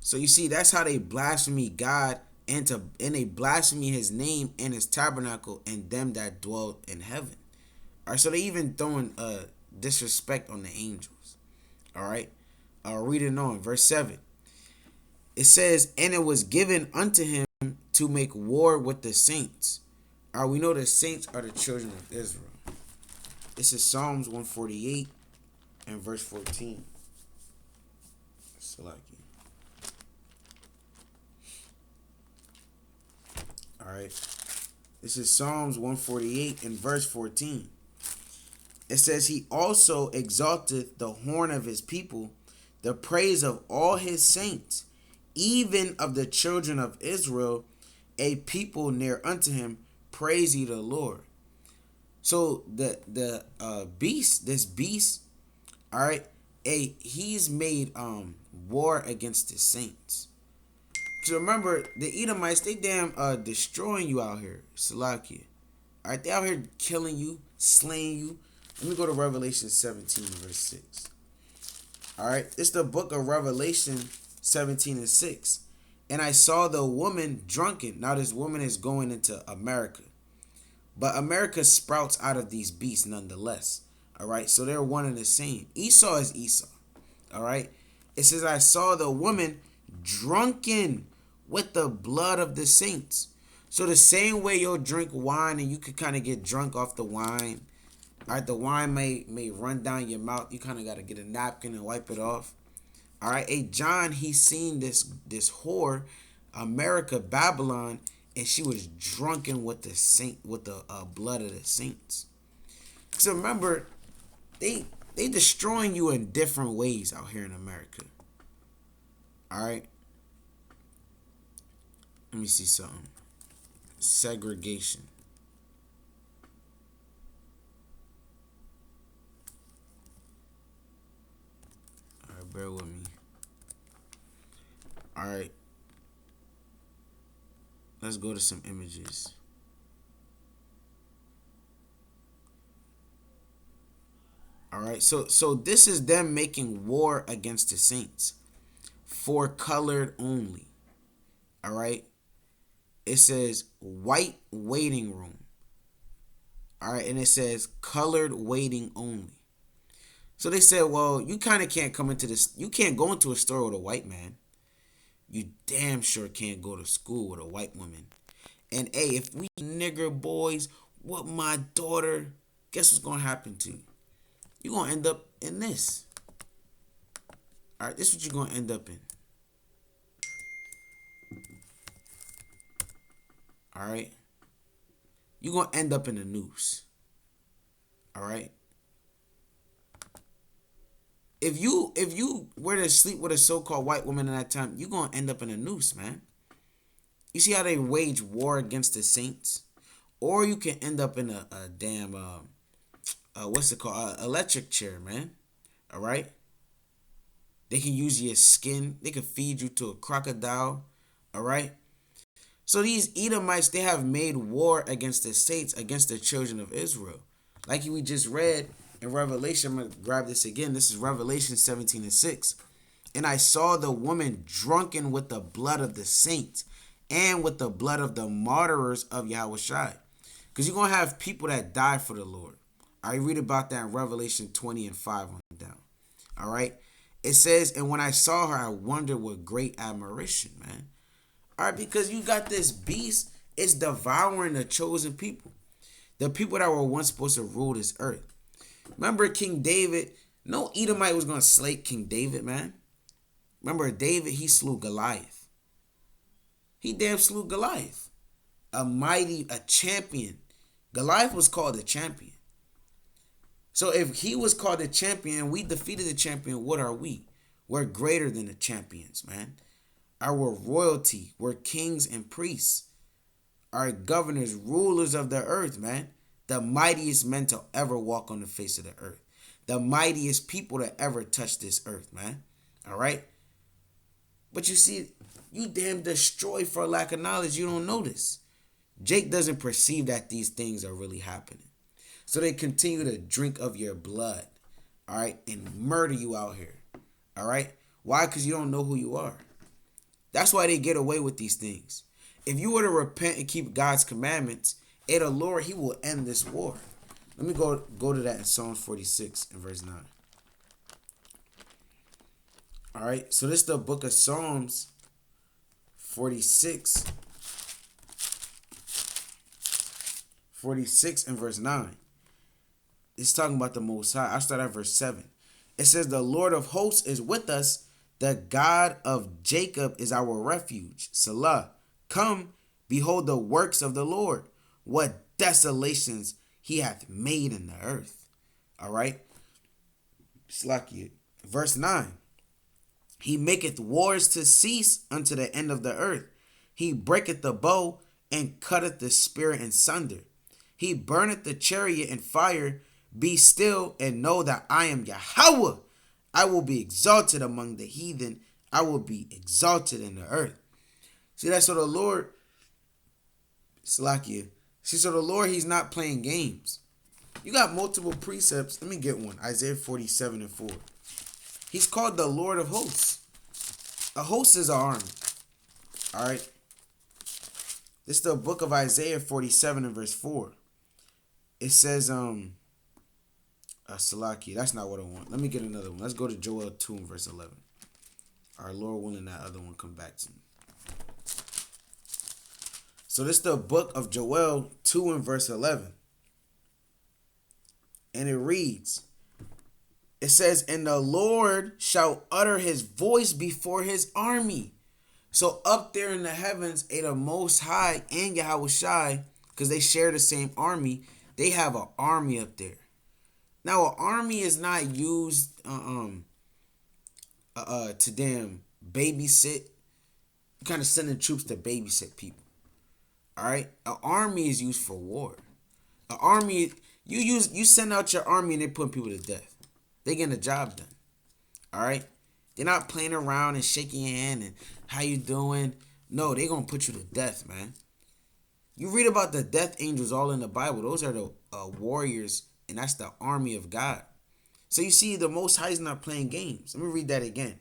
So you see, that's how they blaspheme God and they blaspheme his name and his tabernacle and them that dwell in heaven. All right, so they even throwing disrespect on the angels. All right, reading on verse 7. It says, and it was given unto him to make war with the saints. All right, we know the saints are the children of Israel. This is Psalms 148 and verse 14. Salaki. All right. This is Psalms 148 and verse 14. It says, he also exalteth the horn of his people, the praise of all his saints, even of the children of Israel, a people near unto him. Praise ye the Lord. So the beast, this beast, all right, he's made war against the saints. So remember, the Edomites, they damn destroying you out here, Salakia. All right, they out here killing you, slaying you. Let me go to Revelation 17, verse 6. All right, it's the book of Revelation 17 and 6. And I saw the woman drunken. Now this woman is going into America. But America sprouts out of these beasts nonetheless. All right, so they're one and the same. Esau is Esau. All right, it says, I saw the woman drunken with the blood of the saints. So the same way you'll drink wine and you could kind of get drunk off the wine. All right, the wine may run down your mouth. You kind of got to get a napkin and wipe it off. All right, hey, John, he's seen this whore, America, Babylon, and she was drunken with the blood of the saints. So remember, they destroying you in different ways out here in America. All right, let me see something. Segregation. All right, bear with me. All right, let's go to some images. All right, so this is them making war against the saints for colored only. All right, it says white waiting room. All right, and it says colored waiting only. So they said, well, you kind of can't come into this. You can't go into a store with a white man. You damn sure can't go to school with a white woman. And hey, if we nigger boys with my daughter, guess what's gonna happen to you? You're gonna end up in this. All right, this is what you're gonna end up in. All right, you're gonna end up in a noose. All right. If you were to sleep with a so-called white woman at that time, you're gonna end up in a noose, man. You see how they wage war against the saints? Or you can end up in a damn what's it called? Electric chair, man. All right. They can use your skin. They can feed you to a crocodile. All right. So these Edomites, they have made war against the saints, against the children of Israel. Like we just read in Revelation, I'm going to grab this again. This is Revelation 17 and 6. And I saw the woman drunken with the blood of the saints and with the blood of the martyrs of Yahushua. Because you're going to have people that die for the Lord. I read about that in Revelation 20 and 5 on down. All right. It says, and when I saw her, I wondered with great admiration, man. All right, because you got this beast, it's devouring the chosen people. The people that were once supposed to rule this earth. Remember King David? No Edomite was going to slay King David, man. Remember David, he slew Goliath. He damn slew Goliath. A champion. Goliath was called a champion. So if he was called a champion, we defeated the champion, what are we? We're greater than the champions, man. Our royalty, we're kings and priests. Our governors, rulers of the earth, man. The mightiest men to ever walk on the face of the earth. The mightiest people to ever touch this earth, man. All right? But you see, you damn destroyed for lack of knowledge. You don't notice. Jake doesn't perceive that these things are really happening. So they continue to drink of your blood, all right, and murder you out here, all right? Why? Because you don't know who you are. That's why they get away with these things. If you were to repent and keep God's commandments, the Lord, he will end this war. Let me go to that in Psalms 46 and verse 9. All right, so this is the book of Psalms 46 and verse 9. It's talking about the Most High. I start at verse 7. It says, the Lord of hosts is with us. The God of Jacob is our refuge. Selah. Come, behold the works of the Lord. What desolations he hath made in the earth. All right. Slakia. Verse 9. He maketh wars to cease unto the end of the earth. He breaketh the bow and cutteth the spear in sunder. He burneth the chariot in fire. Be still and know that I am Yahweh. I will be exalted among the heathen. I will be exalted in the earth. See, that's so the Lord, Salakia. See, so the Lord, he's not playing games. You got multiple precepts. Let me get one. Isaiah 47 and 4. He's called the Lord of hosts. A host is an army. All right. This is the book of Isaiah 47 and verse 4. It says, Salaki, that's not what I want. Let me get another one. Let's go to Joel 2 and verse 11. Our Lord willing, that other one come back to me. So this is the book of Joel 2 and verse 11. And it reads, it says, and the Lord shall utter his voice before his army. So up there in the heavens, the Most High and Yahweh Shai, because they share the same army, they have an army up there. Now, an army is not used to damn babysit. You kind of sending troops to babysit people. All right, an army is used for war. An army, you send out your army and they put people to death. They getting the job done. All right, they're not playing around and shaking your hand and how you doing. No, they gonna put you to death, man. You read about the death angels all in the Bible. Those are the warriors, and that's the army of God. So you see, the Most High is not playing games. Let me read that again.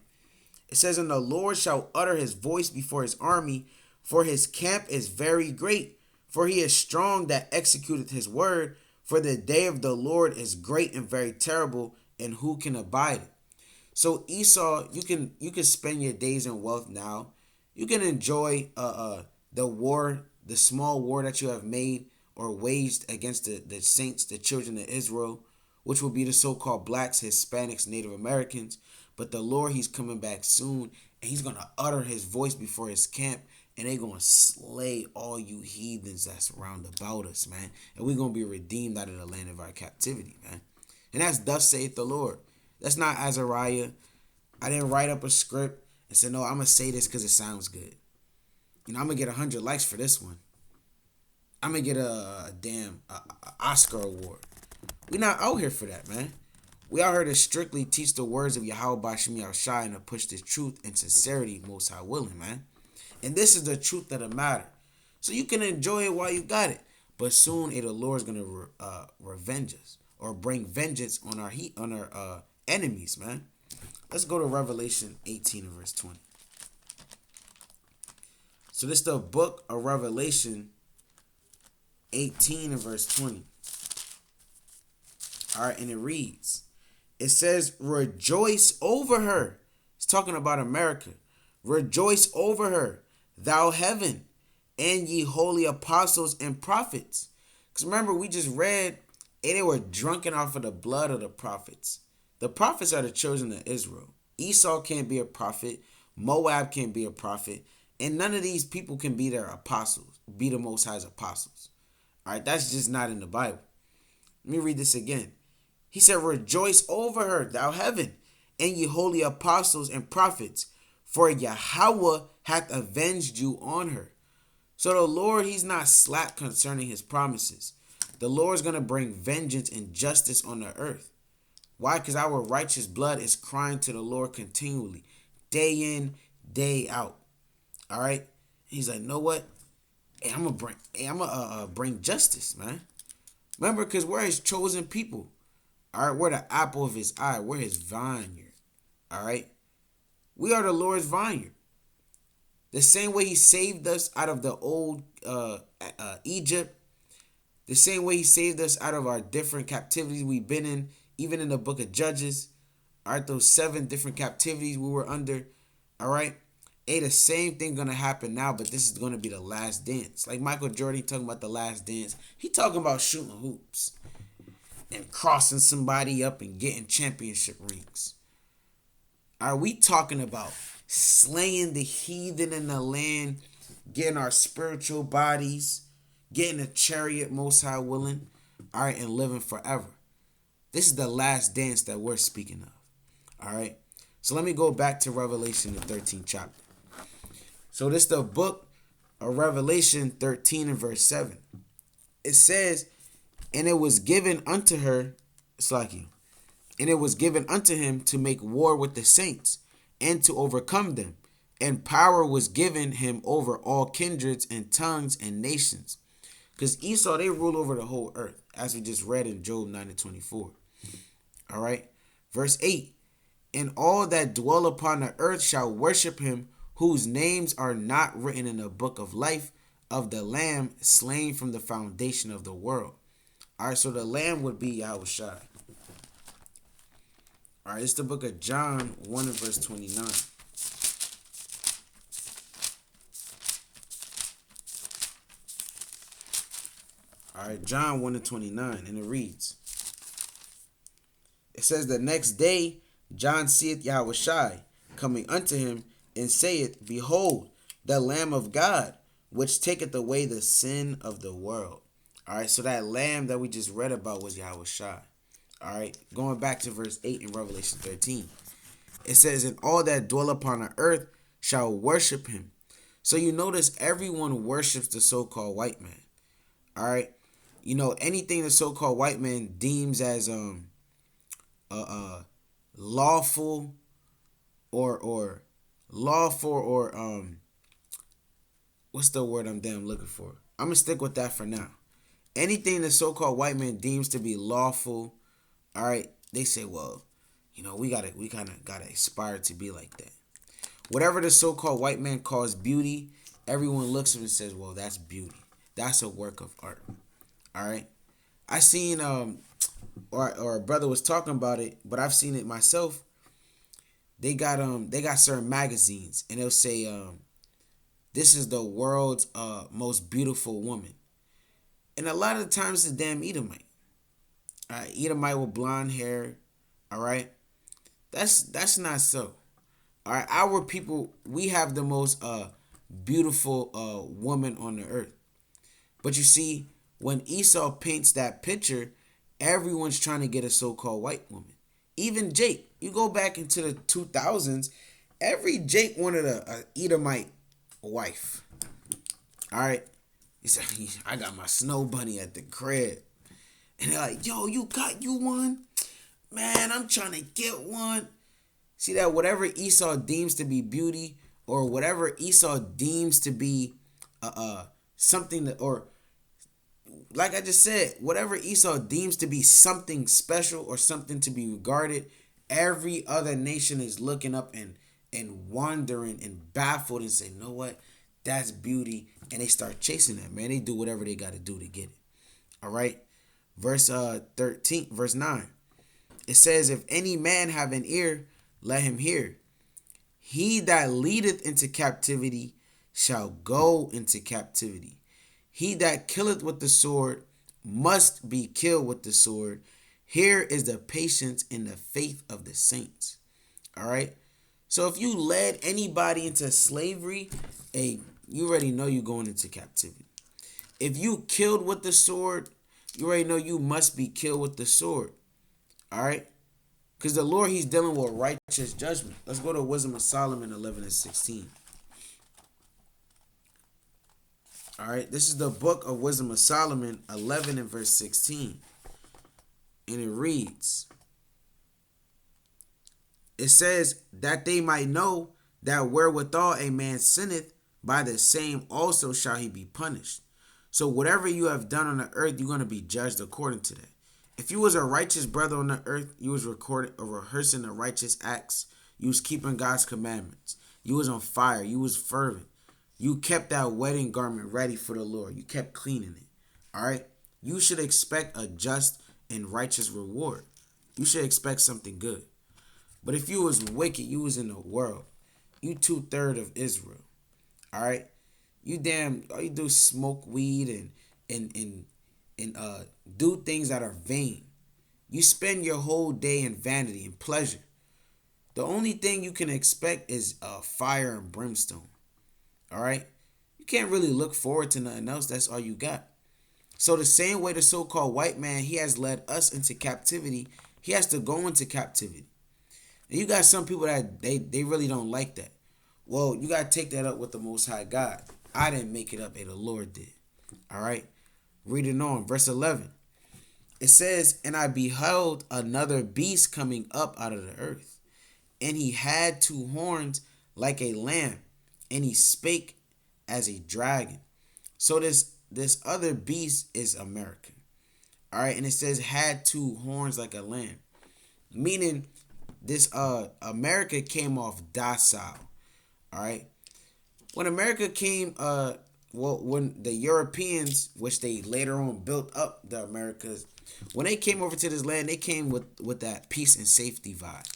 It says, and the Lord shall utter his voice before his army, for his camp is very great. For he is strong that executeth his word. For the day of the Lord is great and very terrible, and who can abide it? So Esau, you can spend your days in wealth now. You can enjoy the war, the small war that you have made or waged against the saints, the children of Israel, which will be the so-called blacks, Hispanics, Native Americans. But the Lord, he's coming back soon, and he's going to utter his voice before his camp, and they're going to slay all you heathens that's round about us, man. And we're going to be redeemed out of the land of our captivity, man. And that's thus saith the Lord. That's not Azariah. I didn't write up a script and say, no, I'm going to say this because it sounds good. You know, I'm going to get 100 likes for this one. I'm going to get a Oscar award. We're not out here for that, man. We out here to strictly teach the words of Yahweh Bashim Yahushai and to push this truth and sincerity, Most High willing, man. And this is the truth of the matter. So you can enjoy it while you got it. But soon the Lord's going to revenge us or bring vengeance on our enemies, man. Let's go to Revelation 18 and verse 20. So this is the book of Revelation 18 and verse 20. All right, and it reads, it says, rejoice over her. It's talking about America. Rejoice over her, thou heaven, and ye holy apostles and prophets. Because remember, we just read, they were drunken off of the blood of the prophets. The prophets are the children of Israel. Esau can't be a prophet. Moab can't be a prophet. And none of these people can be their apostles, be the Most High's apostles. All right, that's just not in the Bible. Let me read this again. He said, rejoice over her, thou heaven, and ye holy apostles and prophets, for Yahweh hath avenged you on her. So the Lord, he's not slack concerning his promises. The Lord's going to bring vengeance and justice on the earth. Why? Because our righteous blood is crying to the Lord continually, day in, day out. All right? He's like, know what? Hey, I'm gonna bring justice, man. Remember, because we're his chosen people. All right? We're the apple of his eye. We're his vineyard. All right? We are the Lord's vineyard. The same way he saved us out of the old Egypt, the same way he saved us out of our different captivities we've been in, even in the book of Judges, all right, those 7 different captivities we were under, all right, ain't the same thing gonna happen now, but this is gonna be the last dance. Like Michael Jordan talking about the last dance. He talking about shooting hoops and crossing somebody up and getting championship rings. Are we talking about slaying the heathen in the land, getting our spiritual bodies, getting a chariot, most high willing, all right, and living forever? This is the last dance that we're speaking of, all right? So let me go back to Revelation, the 13th chapter. So this is the book of Revelation 13 and verse 7. It says, and it was given unto her, Slaki, and it was given unto him to make war with the saints and to overcome them. And power was given him over all kindreds and tongues and nations. Because Esau, they rule over the whole earth, as we just read in Job 9 and 24. All right. Verse 8. And all that dwell upon the earth shall worship him, whose names are not written in the book of life of the Lamb slain from the foundation of the world. All right, so the Lamb would be Yahushua. All right, it's the book of John 1 and verse 29. All right, John 1 and 29, and it reads. It says, the next day John seeth Yahushua coming unto him, and saith, behold, the Lamb of God, which taketh away the sin of the world. All right, so that lamb that we just read about was Yahushua. All right, going back to verse 8 in Revelation 13. It says, and all that dwell upon the earth shall worship him. So you notice everyone worships the so-called white man. All right, you know, anything the so-called white man deems as lawful or lawful or what's the word I'm damn looking for? I'm gonna stick with that for now. Anything the so-called white man deems to be lawful, all right, they say, well, you know, we kind of gotta aspire to be like that. Whatever the so-called white man calls beauty, everyone looks at it and says, well, that's beauty. That's a work of art. All right. I seen or a brother was talking about it, but I've seen it myself. They got certain magazines, and they'll say this is the world's most beautiful woman. And a lot of the times it's a damn Edomite. All right, Edomite with blonde hair. All right. That's not so. All right, our people, we have the most beautiful woman on the earth. But you see, when Esau paints that picture, everyone's trying to get a so-called white woman. Even Jake, you go back into the 2000s, every Jake wanted a Edomite wife. All right, he said, I got my snow bunny at the crib, and they're like, yo, you got you one? Man, I'm trying to get one. See that whatever Esau deems to be beauty, or whatever Esau deems to be something that, or like I just said, whatever Esau deems to be something special or something to be regarded, every other nation is looking up and wondering and baffled and say, you know what? That's beauty. And they start chasing that, man. They do whatever they got to do to get it. All right. Verse 13, verse 9. It says, if any man have an ear, let him hear. He that leadeth into captivity shall go into captivity. He that killeth with the sword must be killed with the sword. Here is the patience and the faith of the saints. All right. So if you led anybody into slavery, hey, you already know you're going into captivity. If you killed with the sword, you already know you must be killed with the sword. All right. Because the Lord, he's dealing with righteous judgment. Let's go to Wisdom of Solomon 11 and 16. All right, this is the book of Wisdom of Solomon 11 and verse 16. And it reads, it says, that they might know that wherewithal a man sinneth, by the same also shall he be punished. So whatever you have done on the earth, you're going to be judged according to that. If you was a righteous brother on the earth, you was rehearsing the righteous acts, you was keeping God's commandments, you was on fire, you was fervent, You kept that wedding garment ready for the Lord. You kept cleaning it. All right? You should expect a just and righteous reward. You should expect something good. But if you was wicked, you was in the world. You 2/3 of Israel. All right? You damn all you do is smoke weed and do things that are vain. You spend your whole day in vanity and pleasure. The only thing you can expect is fire and brimstone. All right? You can't really look forward to nothing else. That's all you got. So the same way the so-called white man, he has led us into captivity, he has to go into captivity. And you got some people that they really don't like that. Well, you got to take that up with the Most High God. I didn't make it up. The Lord did. All right? Reading on. Verse 11. It says, and I beheld another beast coming up out of the earth. And he had two horns like a lamb. And he spake as a dragon. So this other beast is America. All right? And it says had two horns like a lamb. Meaning this America came off docile. All right. When America came, when the Europeans, which they later on built up the Americas, when they came over to this land, they came with that peace and safety vibe.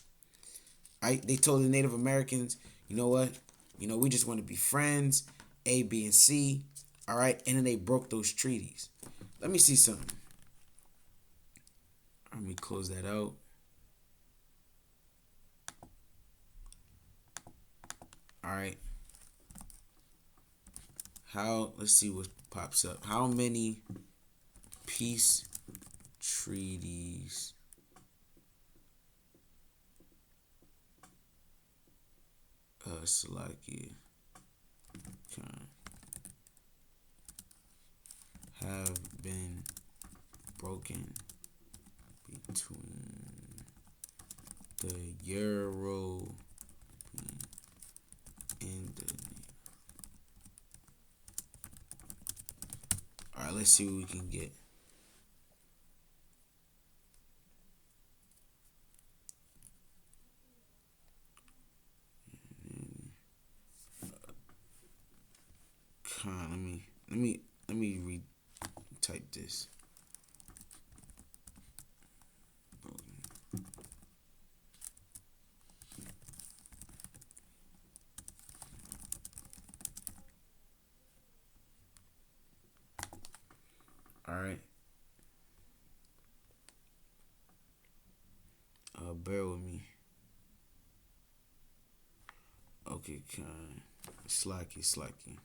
Right? They told the Native Americans, you know what? You know, we just want to be friends, A, B, and C. All right. And then they broke those treaties. Let me see something. Let me close that out. All right. Let's see what pops up. How many peace treaties Salaki have been broken between the Euro and the... All right, let's see what we can get. Let me retype this. All right. Bear with me. Okay, slacky.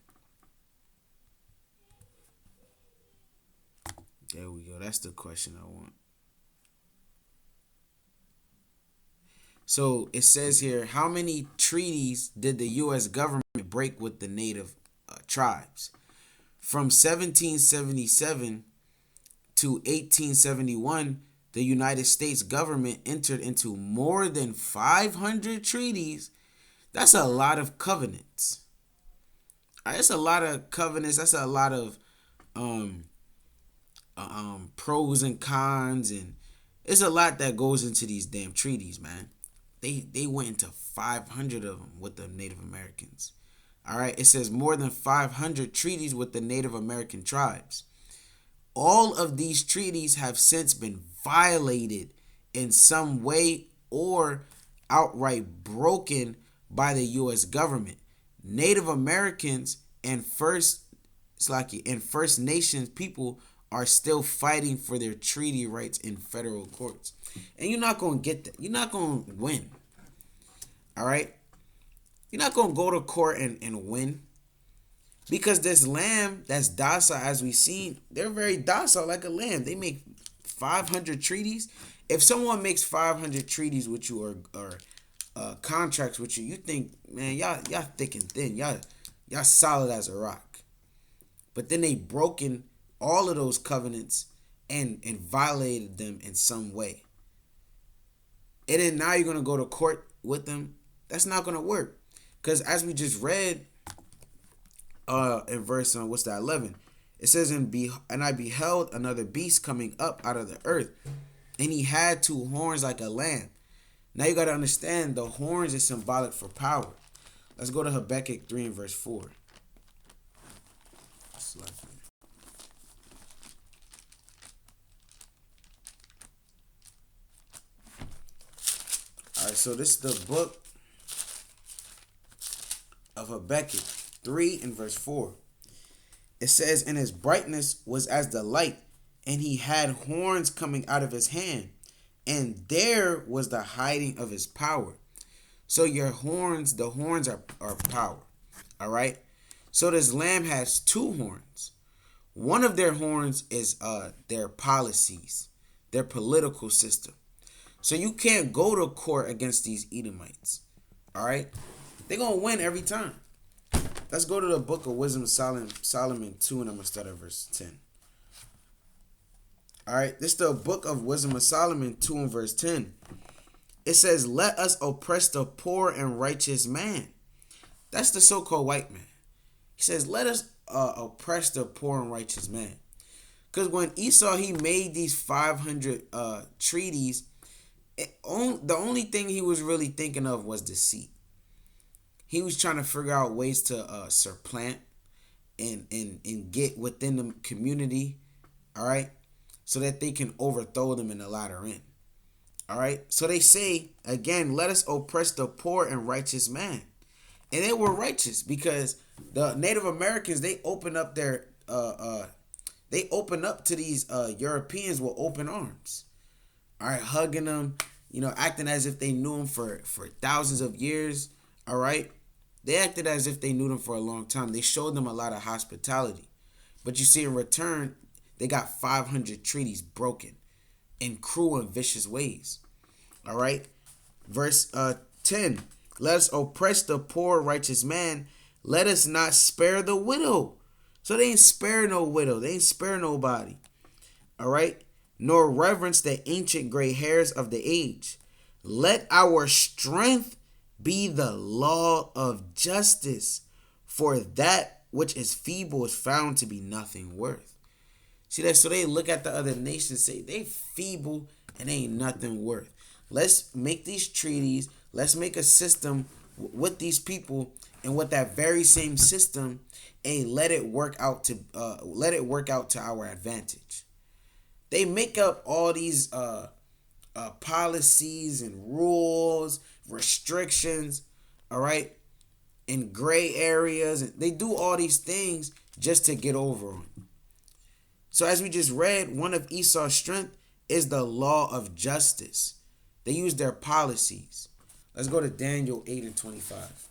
There we go. That's the question I want. So it says here, how many treaties did the U.S. government break with the native tribes? From 1777 to 1871, the United States government entered into more than 500 treaties. That's a lot of covenants. That's a lot of covenants. That's a lot of pros and cons, and it's a lot that goes into these damn treaties, man. They went into 500 of them with the Native Americans. All right, it says more than 500 treaties with the Native American tribes. All of these treaties have since been violated in some way or outright broken by the U.S. government. Native Americans and First Nations people are still fighting for their treaty rights in federal courts. And you're not going to get that. You're not going to win. All right? You're not going to go to court and win. Because this lamb that's docile, as we've seen, they're very docile like a lamb. They make 500 treaties. If someone makes 500 treaties with you or contracts with you, you think, man, y'all thick and thin. Y'all solid as a rock. But then they broken all of those covenants and violated them in some way. And then now you're going to go to court with them. That's not going to work. Because as we just read in verse 11, it says, and I beheld another beast coming up out of the earth, and he had two horns like a lamb. Now you got to understand the horns is symbolic for power. Let's go to Habakkuk 3 and verse 4. All right, so this is the book of Habakkuk 3 and verse 4. It says, "And his brightness was as the light, and he had horns coming out of his hand, and there was the hiding of his power." So your horns, the horns are power. All right. So this lamb has two horns. One of their horns is their policies, their political system. So you can't go to court against these Edomites. All right. They're going to win every time. Let's go to the book of Wisdom of Solomon 2, and I'm going to start at verse 10. All right. This is the book of Wisdom of Solomon 2 and verse 10. It says, "Let us oppress the poor and righteous man." That's the so-called white man. He says, let us oppress the poor and righteous man. Because when Esau, he made these 500 treaties, the only thing he was really thinking of was deceit. He was trying to figure out ways to supplant and get within the community, all right, so that they can overthrow them in the latter end. All right, so they say, again, let us oppress the poor and righteous man. And they were righteous because the Native Americans, they opened up to these Europeans with open arms. All right, hugging them, acting as if they knew them for thousands of years. All right, they acted as if they knew them for a long time. They showed them a lot of hospitality. But you see, in return, they got 500 treaties broken in cruel and vicious ways. All right, verse 10. "Let us oppress the poor righteous man. Let us not spare the widow." So they ain't spare no widow. They ain't spare nobody. All right. "Nor reverence the ancient gray hairs of the age. Let our strength be the law of justice. For that which is feeble is found to be nothing worth." See that? So they look at the other nations and say they feeble and they ain't nothing worth. Let's make these treaties. Let's make a system with these people, and with that very same system, and let it work out to our advantage. They make up all these policies and rules, restrictions, all right, in gray areas, and they do all these things just to get over on. So as we just read, one of Esau's strength is the law of justice. They use their policies. Let's go to Daniel 8 and 25.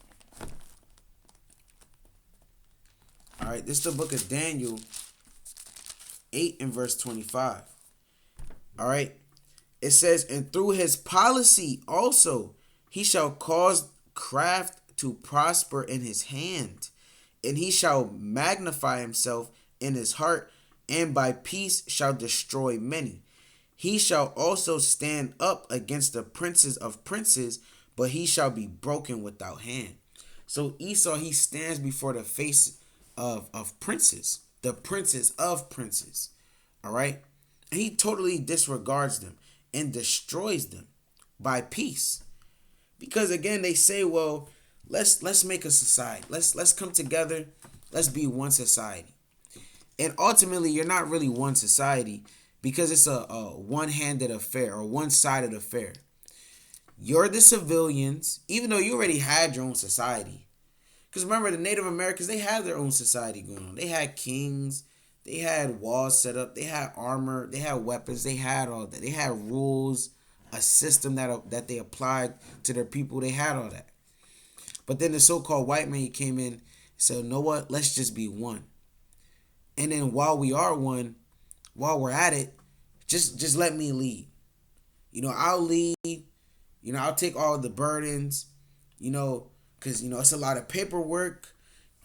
All right, this is the book of Daniel 8 and verse 25. All right, it says, "And through his policy also he shall cause craft to prosper in his hand, and he shall magnify himself in his heart, and by peace shall destroy many. He shall also stand up against the princes of princes, but he shall be broken without hand." So Esau, he stands before the face of princes, the princes of princes. All right. And he totally disregards them and destroys them by peace. Because again, they say, well, let's make a society. Let's come together. Let's be one society. And ultimately, you're not really one society, because it's a one-handed affair or one-sided affair. You're the civilians, even though you already had your own society. Because remember, the Native Americans, they had their own society going on. They had kings. They had walls set up. They had armor. They had weapons. They had all that. They had rules, a system that they applied to their people. They had all that. But then the so-called white man, he came in and said, "You know what? Let's just be one. And then while we are one, while we're at it, just let me lead. I'll lead. I'll take all the burdens, because, it's a lot of paperwork.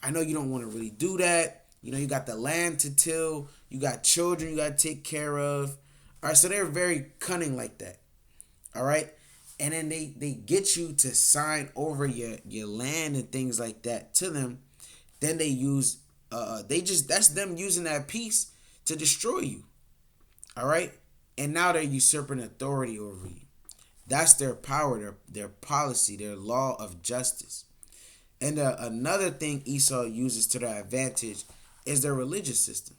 I know you don't want to really do that. You got the land to till. You got children you got to take care of." All right, so they're very cunning like that. All right. And then they get you to sign over your land and things like that to them. Then they use, that's them using that peace to destroy you. All right. And now they're usurping authority over you. That's their power, their policy, their law of justice. And another thing Esau uses to their advantage is their religious system.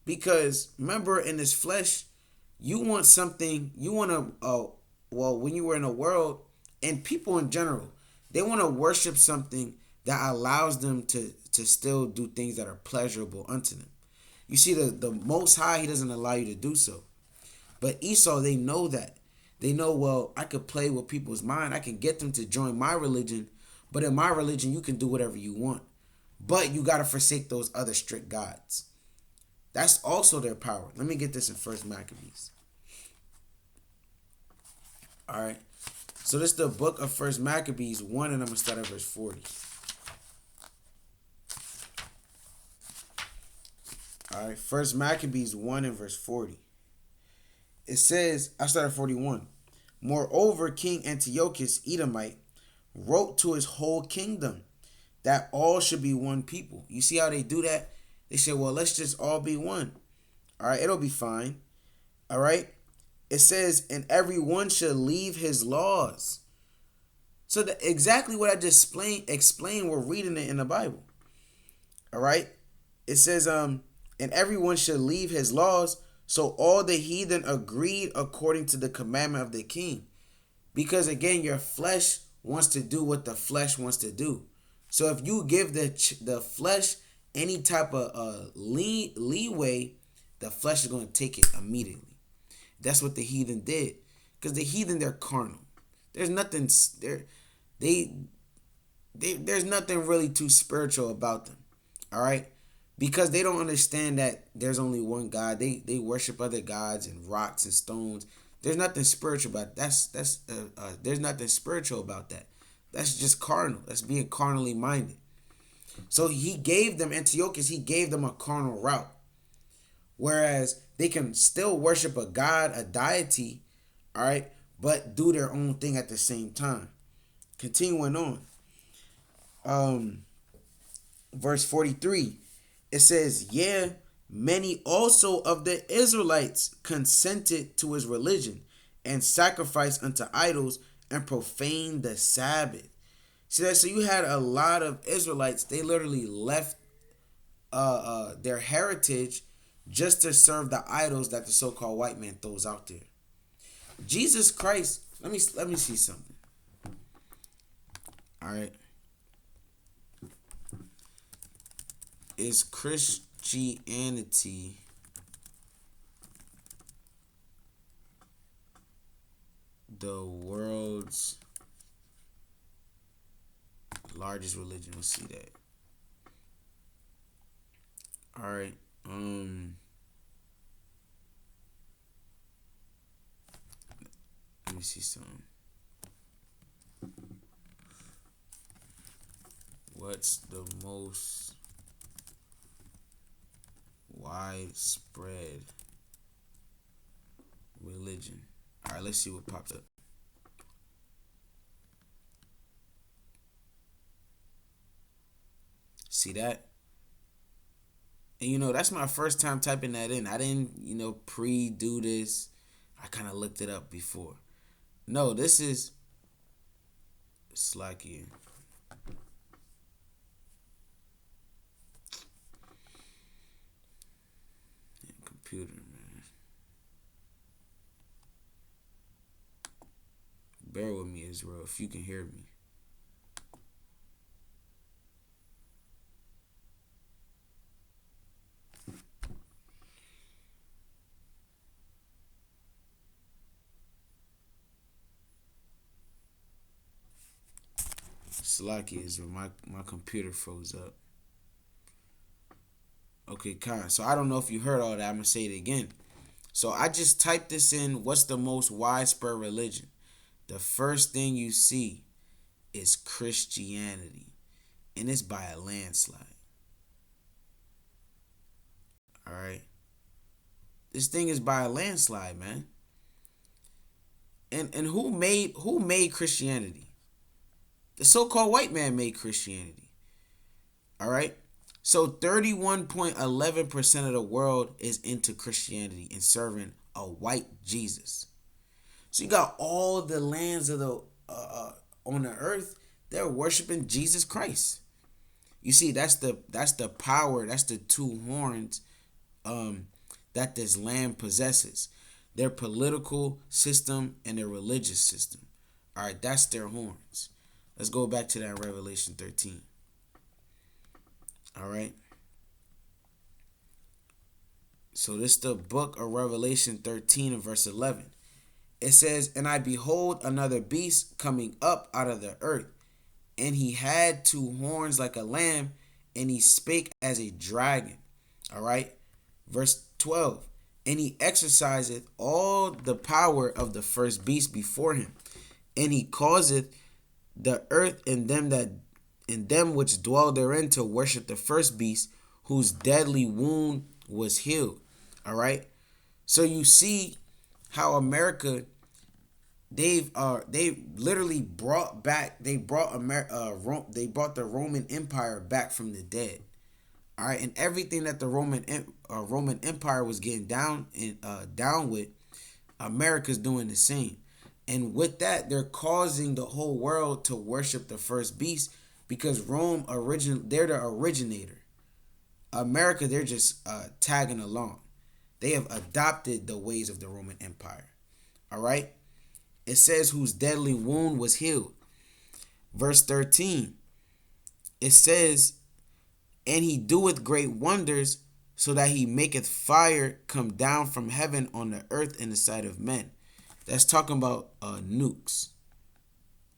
Because remember, in this flesh, you want something, you want to, well, when you were in the world, and people in general, they want to worship something that allows them to still do things that are pleasurable unto them. You see, the Most High, He doesn't allow you to do so. But Esau, they know that. They know, well, I could play with people's mind. I can get them to join my religion. But in my religion, you can do whatever you want. But you got to forsake those other strict gods. That's also their power. Let me get this in First Maccabees. All right. So this is the book of First Maccabees 1, and I'm going to start at verse 40. All right. First Maccabees 1 and verse 40. It says, I start at 41. Moreover, King Antiochus Edomite wrote to his whole kingdom that all should be one people. You see how they do that? They say, well, let's just all be one. All right, it'll be fine. All right. It says, and everyone should leave his laws. So exactly what I just explained, we're reading it in the Bible. All right. It says, and everyone should leave his laws. So all the heathen agreed according to the commandment of the king. Because again, your flesh wants to do what the flesh wants to do. So if you give the flesh any type of leeway, the flesh is going to take it immediately. That's what the heathen did. Because the heathen, they're carnal. There's nothing there's nothing really too spiritual about them. All right? Because they don't understand that there's only one God. They worship other gods and rocks and stones. There's nothing spiritual about that. There's nothing spiritual about that. That's just carnal. That's being carnally minded. So he gave them, Antiochus, he gave them a carnal route. Whereas they can still worship a god, a deity, all right, but do their own thing at the same time. Continuing on. Verse 43. It says, yeah, many also of the Israelites consented to his religion and sacrificed unto idols and profaned the Sabbath. See that? So you had a lot of Israelites, they literally left their heritage just to serve the idols that the so-called white man throws out there. Jesus Christ, let me see something. All right. Is Christianity the world's largest religion? Let's see that. All right. Let me see something. What's the most widespread religion? All right, let's see what pops up. See that? And that's my first time typing that in. I didn't, pre-do this. I kind of looked it up before. No, this is Slacky. Computer, man. Bear with me, Israel, if you can hear me. Slacky, Israel, my computer froze up. Okay, Khan. So I don't know if you heard all that. I'm going to say it again. So I just typed this in. What's the most widespread religion? The first thing you see is Christianity. And it's by a landslide. All right. This thing is by a landslide, man. And who made Christianity? The so-called white man made Christianity. All right. So 31.11% of the world is into Christianity and serving a white Jesus. So you got all the lands of the on the earth, they're worshiping Jesus Christ. You see, that's the power. That's the two horns that this land possesses. Their political system and their religious system. All right, that's their horns. Let's go back to that in Revelation 13. All right. So this is the book of Revelation 13 and verse 11. It says, "And I behold another beast coming up out of the earth, and he had two horns like a lamb, and he spake as a dragon." All right. Verse 12. "And he exerciseth all the power of the first beast before him, and he causeth the earth and them which dwell therein to worship the first beast, whose deadly wound was healed." All right. So you see how America, they literally brought back, they brought they brought the Roman Empire back from the dead. All right, and everything that the Roman Empire was getting down with, America's doing the same. And with that, they're causing the whole world to worship the first beast, because they're the originator. America, they're just tagging along. They have adopted the ways of the Roman Empire. All right? It says, "whose deadly wound was healed." Verse 13, it says, "And he doeth great wonders, so that he maketh fire come down from heaven on the earth in the sight of men." That's talking about nukes.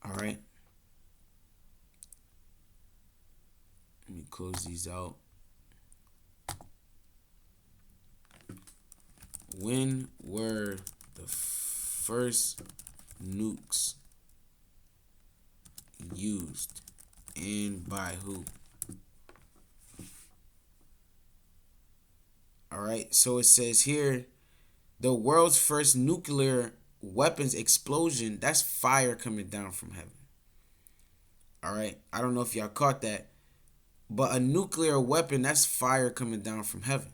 All right. Let me close these out. When were the first nukes used, and by who? All right, so it says here, the world's first nuclear weapons explosion, that's fire coming down from heaven. All right, I don't know if y'all caught that, but a nuclear weapon, that's fire coming down from heaven.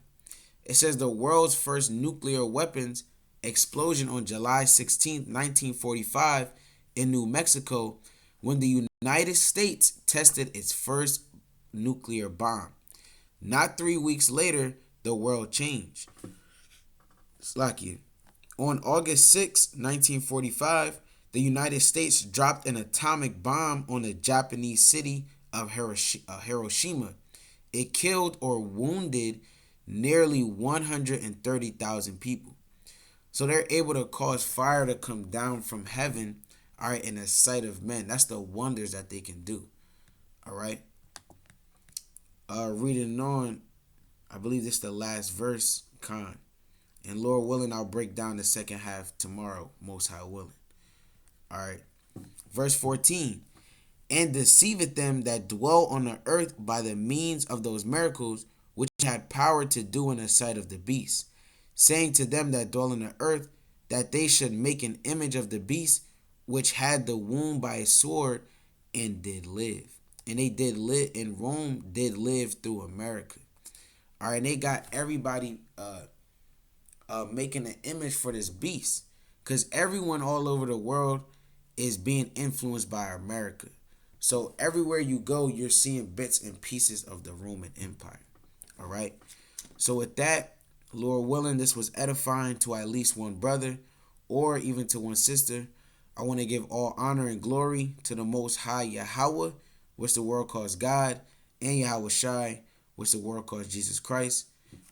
It says the world's first nuclear weapons explosion on July 16th, 1945 in New Mexico, when the United States tested its first nuclear bomb. Not 3 weeks later, the world changed. Slacky. On August 6, 1945, the United States dropped an atomic bomb on the Japanese city of Hiroshima. It killed or wounded nearly 130,000 people. So they're able to cause fire to come down from heaven, all right, in the sight of men. That's the wonders that they can do. All right. Reading on, I believe this is the last verse, Khan. And Lord willing, I'll break down the second half tomorrow, most high willing. All right. Verse 14. "And deceiveth them that dwell on the earth by the means of those miracles which had power to do in the sight of the beast, saying to them that dwell on the earth, that they should make an image of the beast, which had the wound by a sword, and did live." And they did live, in Rome did live through America. All right, and they got everybody making an image for this beast, because everyone all over the world is being influenced by America. So everywhere you go, you're seeing bits and pieces of the Roman Empire. All right. So with that, Lord willing, this was edifying to at least one brother or even to one sister. I want to give all honor and glory to the Most High Yahweh, which the world calls God, and Yahweh Shai, which the world calls Jesus Christ,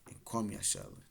and Kwam Yashala.